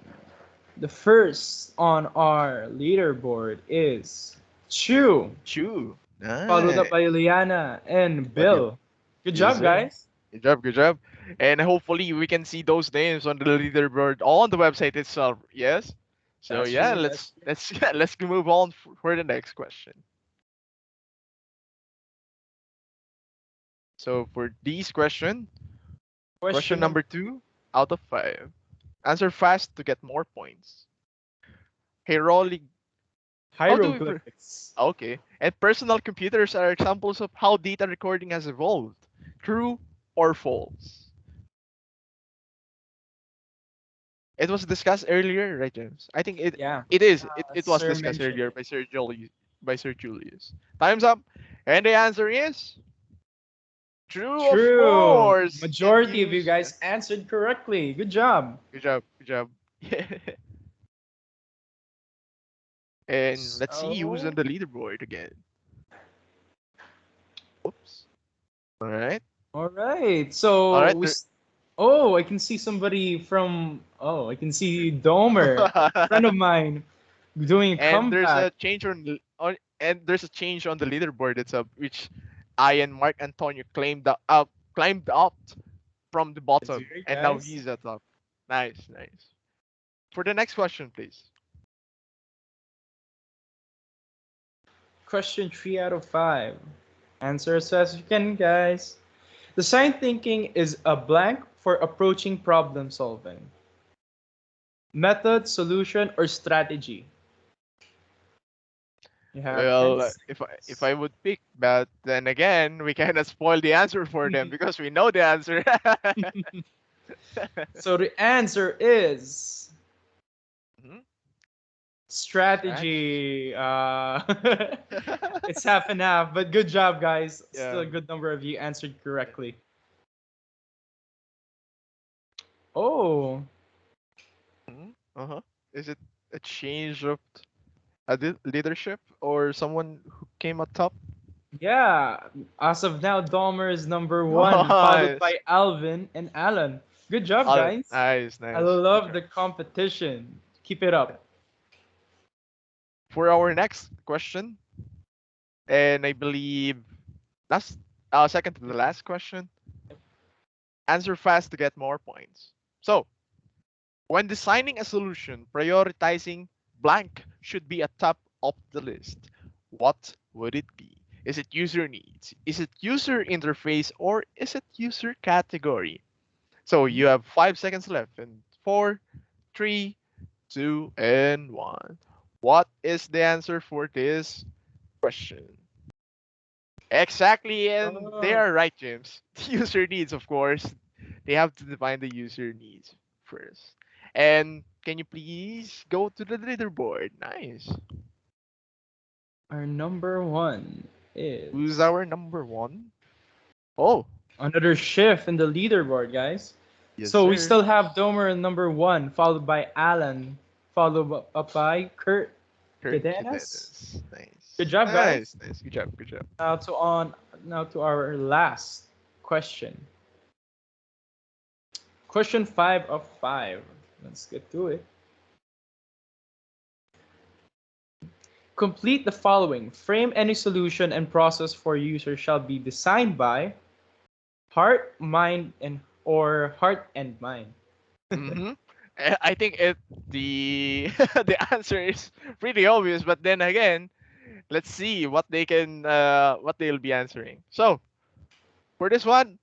the first on our leaderboard is Chu, Chew. followed up Nice. by Liana and Love you. Bill. Good Yes, job, sir. guys. Good job, good job. And hopefully we can see those names on the leaderboard on the website itself. Yes. So That's yeah, true. let's yeah, let's move on for the next question. So for this question Question number number 2 out of 5. Answer fast to get more points. Herolic. How do we? hieroglyphics. Okay. And personal computers are examples of how data recording has evolved. True or false? It was discussed earlier, right, James? I think Yeah, it is. It was Sir discussed mentioned earlier it. By Sir Julius. Time's up. And the answer is true, of True. course. Can Majority of you use. guys answered correctly. Good job. Good job. Good job. And let's see who's on So, the leaderboard again. Oops. All right. all right. All So right. we. Oh, I can see somebody from. Oh, I can see Domer, friend of mine, doing a And there's comeback. a change and there's a change on the leaderboard itself, which I and Mark Antonio climbed up from the That's bottom, very and now guys. he's at top. Nice, nice. For the next question, please. Question 3 out of 5. Answer as fast as you can, guys. Design thinking is a blank for approaching problem solving. Method, solution, or strategy? You have 10 Well, if seconds. I would pick, but then again, we cannot spoil the answer for them because we know the answer. So the answer is Mhm. Strategy. strategy. It's half and half, but good job, guys. Still Yeah. a good number of you answered correctly. Oh, Uh-huh. Is it a change of leadership or someone who came at top? yeah. As of now, Dahmer is number one, followed Nice. by Alvin and Alan. Good job, Oh, guys. nice, I nice. Good love job. the competition. Keep it up. For our next question, and I believe that's second to the last question. Answer fast to get more points. So, when designing a solution, prioritizing blank should be at top of the list. What would it be? Is it user needs? Is it user interface? Or is it user category? So you have 5 seconds left. And 4, 3, 2, and 1. What is the answer for this question? Exactly, and they Oh, are right, James. The user needs, of course. They have to define the user needs first. And can you please go to the leaderboard? Nice. our number one Who's is our number one? Oh, another shift in the leaderboard, guys. yes, So we sir. still have Domer in number one, followed by Alan, followed up by Kurt Kurt Cadenas. Kidenas. Nice. Good job, Nice, guys. nice. Good job, good job. Now to our last question. Question 5 of 5. Let's get to it. Complete the following. Frame any solution and process for user shall be designed by heart, mind, and or heart and mind. Mm-hmm. I think the the answer is pretty obvious, but then again, let's see what they'll be answering. So for this one,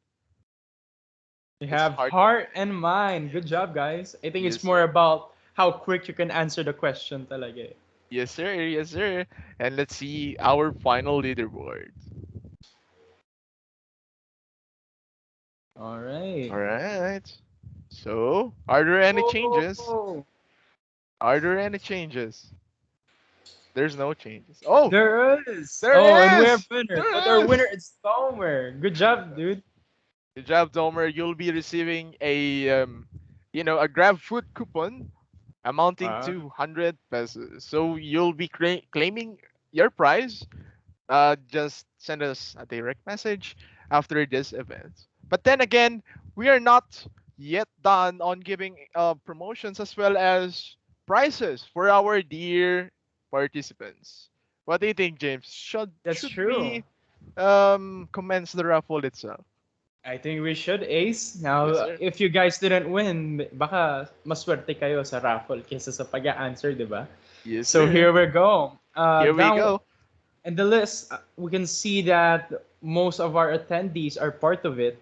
You it's have hard. heart and mind. Good job, guys. I think it's Yes, more sir. about how quick you can answer the question talaga. Yes, sir. Yes, sir. And let's see our final leaderboard. All right. All right. So, are there any changes? Oh, Are there any changes? There's no changes. Oh, there is. Oh, and there we have is. winner. But our There winner is. is Tomer. Good job, dude. Good job, Domer. You'll be receiving a Grab food coupon amounting Uh, to 100 pesos. So you'll be claiming your prize. Just send us a direct message after this event. But then again, we are not yet done on giving promotions as well as prizes for our dear participants. What do you think, James? Should that's should true. we commence the raffle itself? I think we should, Ace. Yes, Now, sir. if you guys didn't win, baka maswerte kayo sa raffle kaysa sa pag-answer, di ba? Yes, So sir. here we go. Here we Down go. in the list, we can see that most of our attendees are part of it.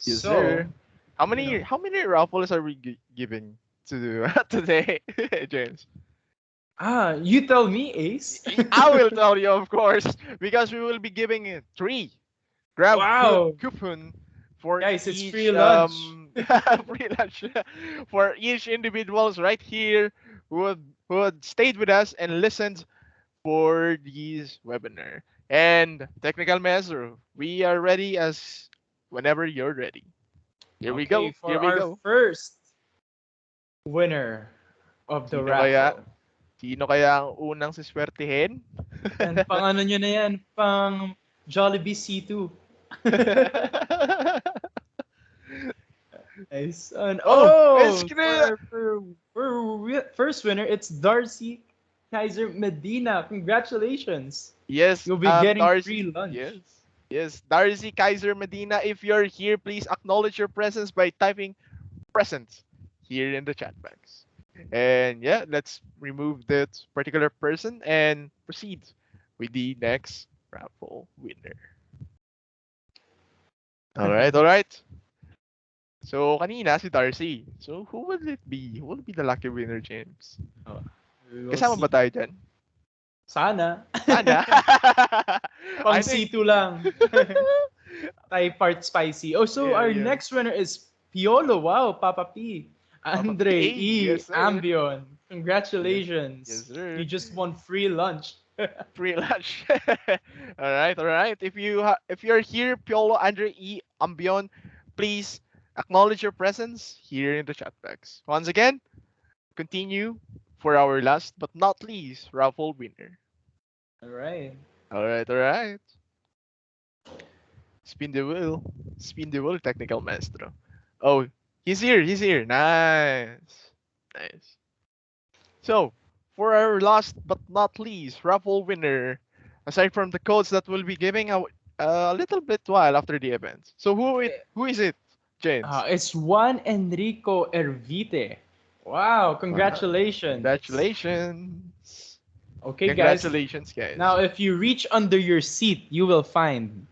Yes, So, sir. How you many know, how many raffles are we giving to today, James? you tell me, Ace. I will tell you, of course, because we will be giving three Grab food Wow, coupon for guys, it's free each lunch. free lunch for each individuals right here who had stayed with us and listened for this webinar. And technical master, we are ready as whenever you're ready. Here we Okay, go. Here for we our go. first winner of the Sino kaya? raffle. Sino kaya ang unang siswertihin? Yan, pang ano nyo na yan, pang Jollibee C2. Nice. And Oh, it's oh, clear. first winner, it's Darcy Kaiser Medina. Congratulations. Yes, You'll be getting Darcy. free lunch. Yes, yes, Darcy Kaiser Medina. If you're here, please acknowledge your presence by typing present here in the chat box. And yeah, let's remove that particular person and proceed with the next raffle winner. All right, all right. So kanina si Darcy. So who will it be? Who will be the lucky winner, James? Oh, we will Kasama see. ba tayo dyan? Sana. Sana. Pang I think. C2 lang. Thai part spicy. Oh, so Yeah, our yeah. next winner is Piolo. Wow, Papa P. Papa Andre P. E. Yes, sir. Ambion. Yes, yes, Congratulations. sir. You just won free lunch. Free lunch. All right, all right. If you're here, Piolo, Andre E, Ambion, please acknowledge your presence here in the chat box. Once again, continue for our last but not least raffle winner. All right. All right, all right. Spin the wheel. Spin the wheel, technical maestro. Oh, he's here. He's here. Nice. Nice. So, for our last but not least raffle winner, aside from the codes that we'll be giving out a little bit while after the event. So who is it, James? It's Juan Enrico Ervite. Wow, Wow. congratulations. Congratulations. Okay, guys. Congratulations, guys. Now, if you reach under your seat, you will find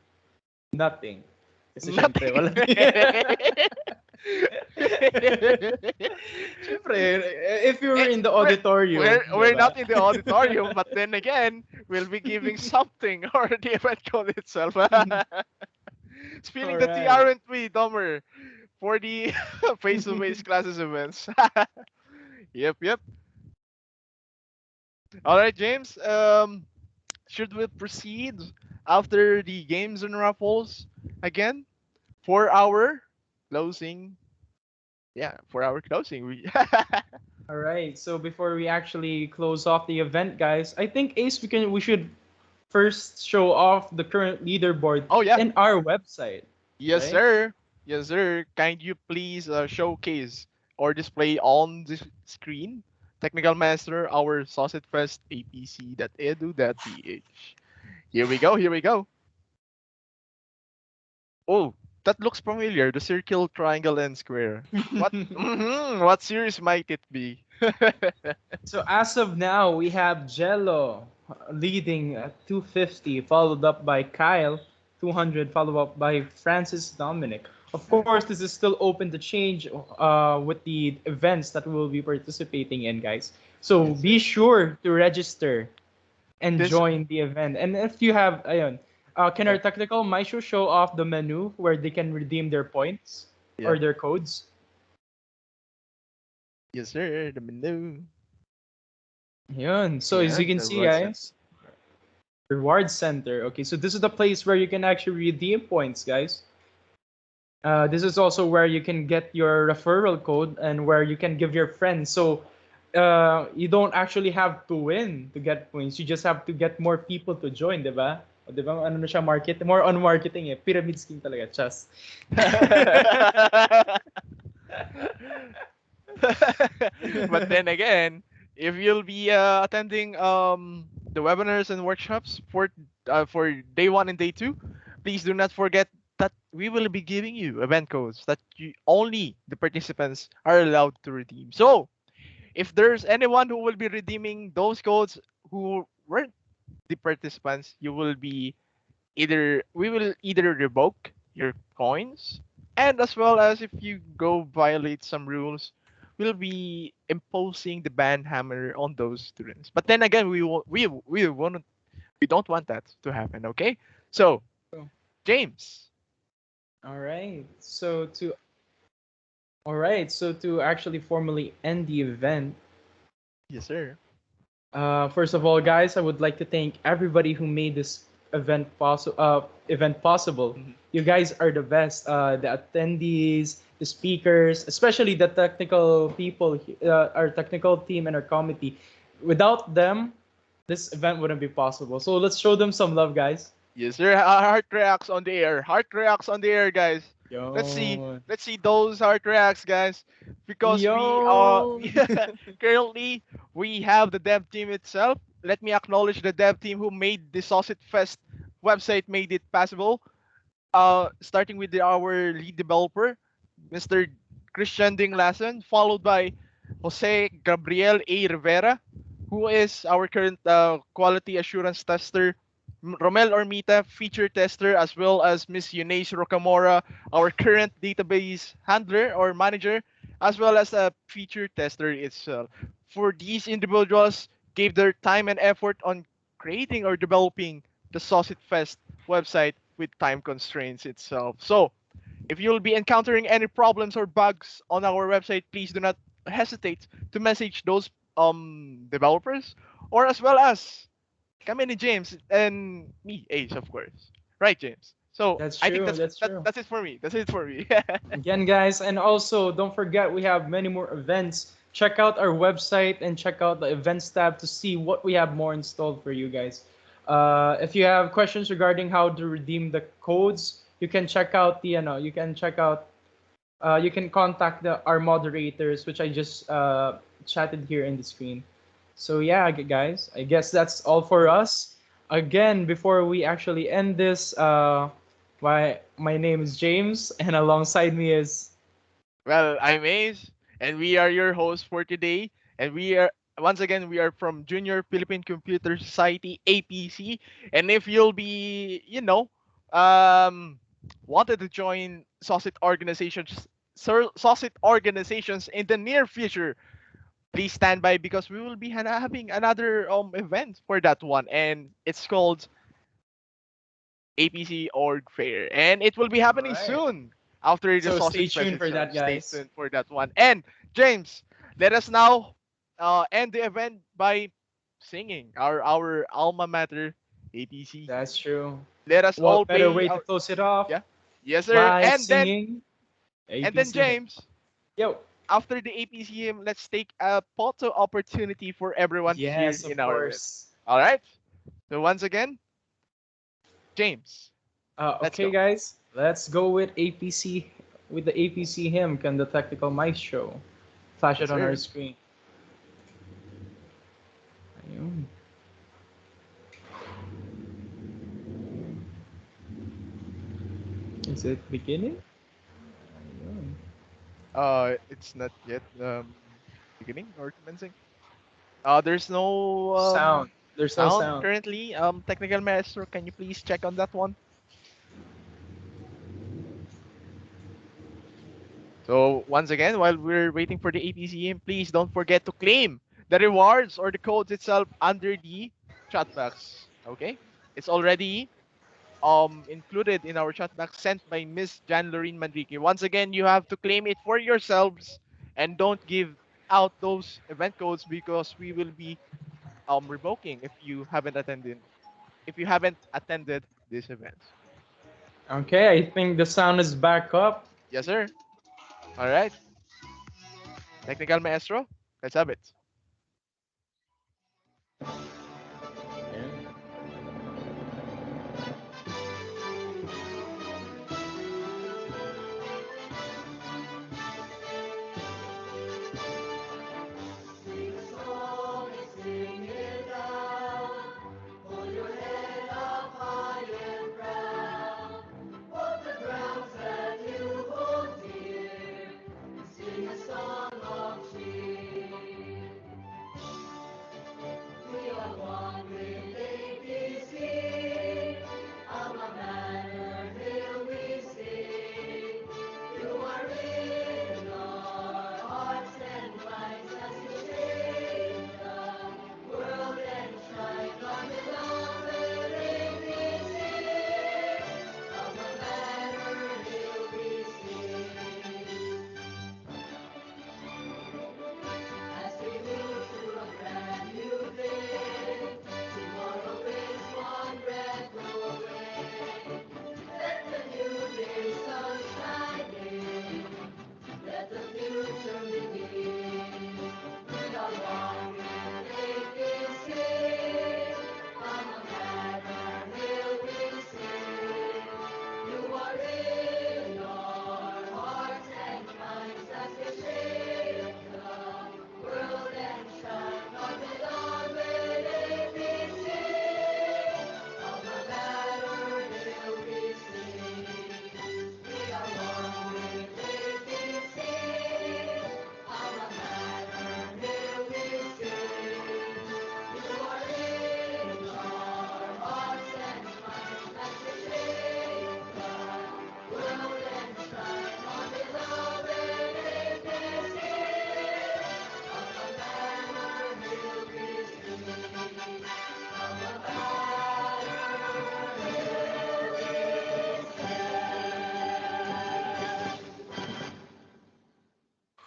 nothing. Kasi syempre, Nothing. wala. Syempre, if you were in the auditorium, We're diba? not in the auditorium, but then again, we'll be giving something or the event code itself. Spilling the tea, Alright. aren't we, Dumber? For the face-to-face classes events. Yep, yep. All right, James. Should we proceed after the games and raffles again for our closing? Yeah, for our closing. Alright, so before we actually close off the event, guys, I think Ace, we should first show off the current leaderboard Oh yeah. in our website. Yes, right? sir. Yes, sir. Can you please showcase or display on the screen, Technical Master, our SOCIT Fest apc.edu.ph. Here we go. Here we go. Oh, that looks familiar. The circle, triangle, and square. What? What series might it be? So as of now, we have Jello leading at 250, followed up by Kyle, 200, followed up by Francis Dominic. Of course, this is still open to change with the events that we will be participating in, guys. So Yes, be sure to register and This. join the event. And if you have, ayun, can our Yeah. technical Maisho show off the menu where they can redeem their points Yeah. or their codes? Yes, sir. The menu. Yun. So as you Yeah, can the see, right side. guys, Reward Center. Okay, so this is the place where you can actually redeem points, guys. This is also where you can get your referral code and where you can give your friends. So you don't actually have to win to get points. You just have to get more people to join, di ba? O, di ba? Ano na siya, market? More on marketing eh. Pyramid scheme talaga, chess. But then again, if you'll be attending the webinars and workshops for day one and day two, please do not forget that we will be giving you event codes that only the participants are allowed to redeem. So if there's anyone who will be redeeming those codes who weren't the participants, you will be either we will either revoke your coins, and as well as if you go violate some rules, we'll be imposing the ban hammer on those students. But then again, we don't want that to happen. Okay, so James. All right. So to actually formally end the event, Yes, sir. first of all, guys, I would like to thank everybody who made this event possible. Mhm. You guys are the best. The attendees, the speakers, especially the technical people, our technical team and our committee. Without them, this event wouldn't be possible. So let's show them some love, guys. Yes, sir. Heart reacts on the air. Heart reacts on the air, guys. Let's see. Yo, Let's see those heart reacts, guys. Because we are Yo. currently we have the dev team itself. Let me acknowledge the dev team who made the SOCIT Fest website, made it possible. Starting with our lead developer, Mr. Christian Dinglason, followed by Jose Gabriel A. Rivera, who is our current quality assurance tester, Romel Ormita, feature tester, as well as Miss Eunice Rocamora, our current database handler or manager, as well as a feature tester itself. For these individuals, gave their time and effort on creating or developing the SOCIT Fest website with time constraints itself. So, if you'll be encountering any problems or bugs on our website, please do not hesitate to message those developers, or as well as kami ni James and me, Ace, of course. Right, James? So that's I think true. That's true. that's it for me. That's it for me. Again, guys, and also don't forget we have many more events. Check out our website and check out the events tab to see what we have more installed for you guys. If you have questions regarding how to redeem the codes, you can check out you can check out, you can contact our moderators, which I just chatted here in the screen. So yeah, guys, I guess that's all for us. Again, before we actually end this, my name is James, and alongside me is Well, I'm Ace, and we are your hosts for today. And we are once again we are from Junior Philippine Computer Society (APC). And if you'll be, um, wanted to join SOCIT organizations in the near future, please stand by because we will be having another event for that one, and it's called APC Org Fair, and it will be all happening right. soon after the So stay Sausage Fest tuned for itself. that, Stay guys. tuned for that one. And James, let us now end the event by singing our alma mater, APC. That's true. Let us all What better pay way to our close it off yeah, yes sir. by singing And then APC hymn? James, Yo, after the APC hymn, let's take a photo opportunity for everyone here yes, in of our event. course. All right. So once again, James, let's Okay, go. guys, let's go with the APC hymn. Can the tactical maestro flash Yes it on our sir. screen? Ayun. Is it beginning? Ayun. It's not yet beginning or commencing. There's no Sound. There's no sound sound. currently. Technical maestro, can you please check on that one? So once again, while we're waiting for the APCM, please don't forget to claim the rewards or the codes itself under the chat box. Okay, it's already included in our chat box sent by Miss Jan Lorene Manrique. Once again, you have to claim it for yourselves and don't give out those event codes because we will be revoking if you haven't attended this event. Okay, I think the sound is back up. Yes, sir. All right. Technical maestro. Let's have it. Yeah.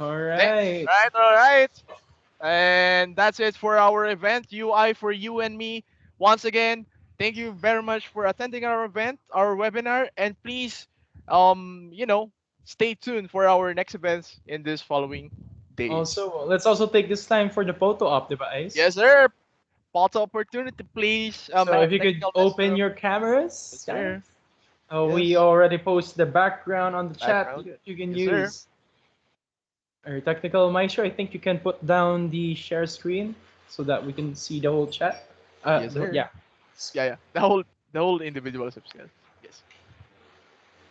All Okay. right. Right. All right. And that's it for our event, UI for you and me. Once again, thank you very much for attending our event, our webinar, and please, you know, stay tuned for our next events in this following days. Also, let's also take this time for the photo op device. Yes, sir. Photo opportunity, please. So if you could Technical open maestro. your Yes, cameras, guys. sir. We Yes. already posted the background on the chat. Background. You can Yes, sir. use our technical maestro. I think you can put down the share screen so that we can see the whole chat. Yes, sir. Yeah. Yeah, yeah. The whole individual subscribe. Yes.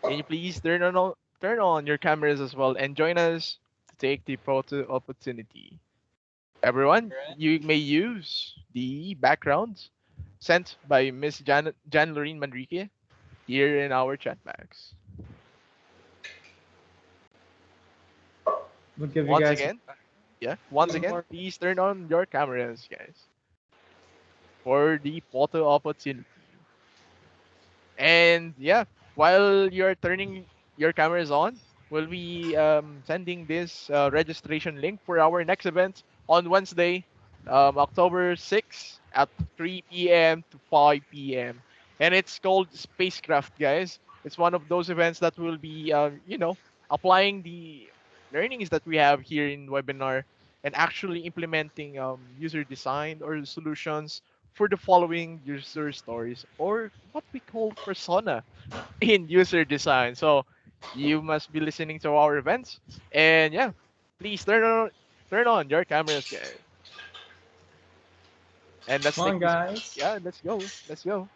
Can you please turn on your cameras as well and join us to take the photo opportunity. Everyone, you may use the backgrounds sent by Miss Jan Lorene Manrique here in our chat box. We'll give you Once guys again, yeah, once one again, more. please turn on your cameras, guys, for the photo opportunity. And yeah, while you're turning your cameras on, we'll be sending this registration link for our next event on Wednesday, October 6th at 3 p.m. to 5 p.m. And it's called Spacecraft, guys. It's one of those events that will be, applying the learnings that we have here in webinar and actually implementing user design or solutions for the following user stories or what we call persona in user design. So you must be listening to our events and yeah, please turn on your cameras, guys. And let's Come on, take this. guys. Yeah, let's go. Let's go.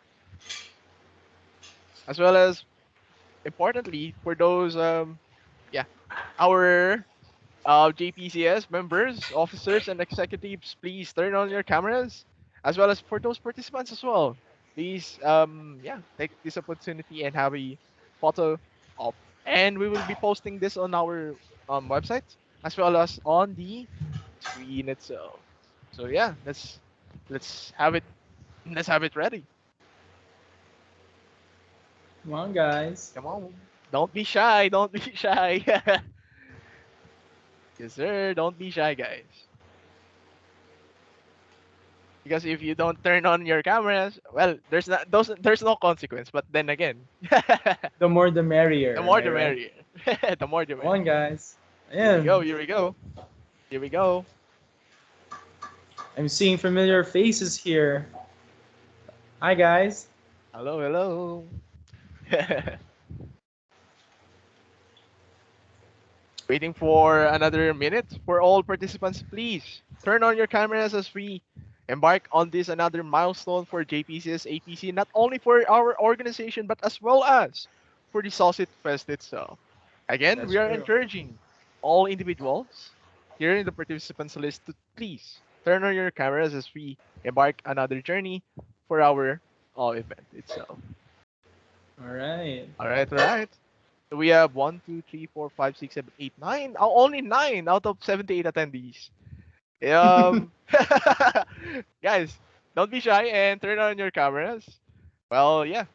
As well as importantly for those yeah, our JPCS members, officers, and executives, please turn on your cameras, as well as for those participants as well. Please, yeah, take this opportunity and have a photo op. And we will be posting this on our website as well as on the screen itself. So yeah, let's have it. Let's have it ready. Come on, guys. Come on, don't be shy. Don't be shy. Yes, sir. Don't be shy, guys. Because if you don't turn on your cameras, well, there's no consequence. But then again, The more the merrier, the am more I the right? merrier. The more the Come on, merrier. guys. Here we Yeah, go. Here we go. Here we go. I'm seeing familiar faces here. Hi, guys. Hello, hello. Waiting for another minute for all participants, please turn on your cameras as we embark on this another milestone for JPCS APC, not only for our organization but as well as for the SOCIT Fest itself. Again, That's we are true. encouraging all individuals here in the participants list to please turn on your cameras as we embark another journey for our event itself. All right. All right. So we have 1, 2, 3, 4, 5, 6, 7, 8, 9. Only 9 out of 78 attendees. Um, guys, don't be shy and turn on your cameras. Well, yeah.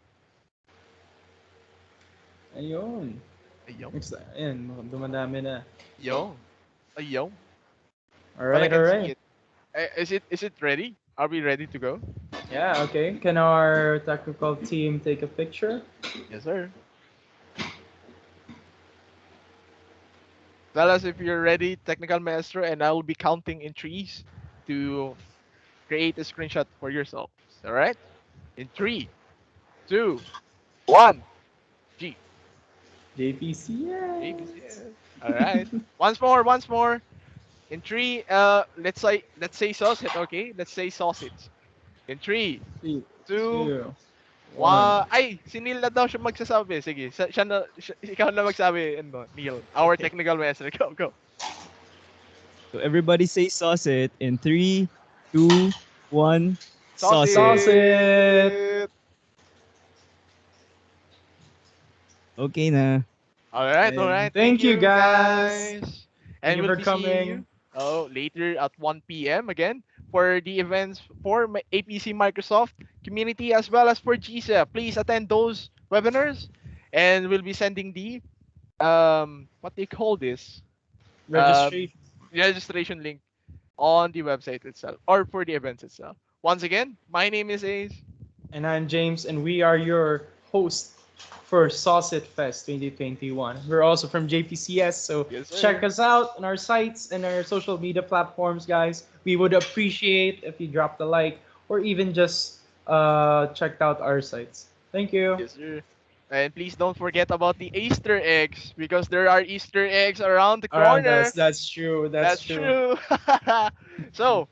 Ayun. Ayun. Ayan, mukhang dumadami na. Ayun. Ayun. All Well, I right, all can see right. it. Is it ready? Are we ready to go? Yeah, okay. Can our technical team take a picture? Yes, sir. Tell us if you're ready, technical maestro, and I'll be counting in trees to create a screenshot for yourselves. All right? In 3, 2, 1. G. JPCS. JPCS. All right. Once more. Once more. In three. Let's say SOCIT. Okay. Let's say SOCIT. In three, Three, two, two, one. one. Ay, si Neil na daw siya magsasabi. Sige. Ikaw na magsabi. Ano, Neil. Our technical master. Go, go. So everybody say SOCIT in 3, 2, 1. SOCIT. SOCIT. SOCIT. Okay na. All right. All And right. Thank thank you, you, guys. guys. Thank And you we'll for be seeing you coming. later at 1 p.m. again for the events for APC Microsoft community as well as for GSA. Please attend those webinars, and we'll be sending the what they call this um Registration. registration link on the website itself or for the events itself. Once again, my name is Ace. And I'm James, and we are your host for SOCIT Fest 2021. We're also from JPCS, so Yes, check sir. us out on our sites and our social media platforms, guys. We would appreciate if you dropped a like or even just checked out our sites. Thank you. Yes, sir. And please don't forget about the Easter eggs because there are Easter eggs around the Around us, corner. that's true. That's That's true. true. So,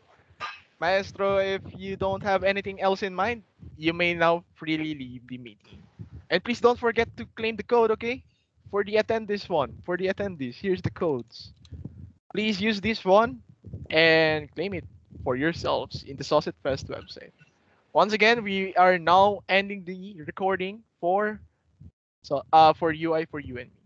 Maestro, if you don't have anything else in mind, you may now freely leave the meeting. And please don't forget to claim the code, okay? For the attendees one. For the attendees, here's the codes. Please use this one and claim it for yourselves in the SOCIT Fest website. Once again, we are now ending the recording for UI for you and me.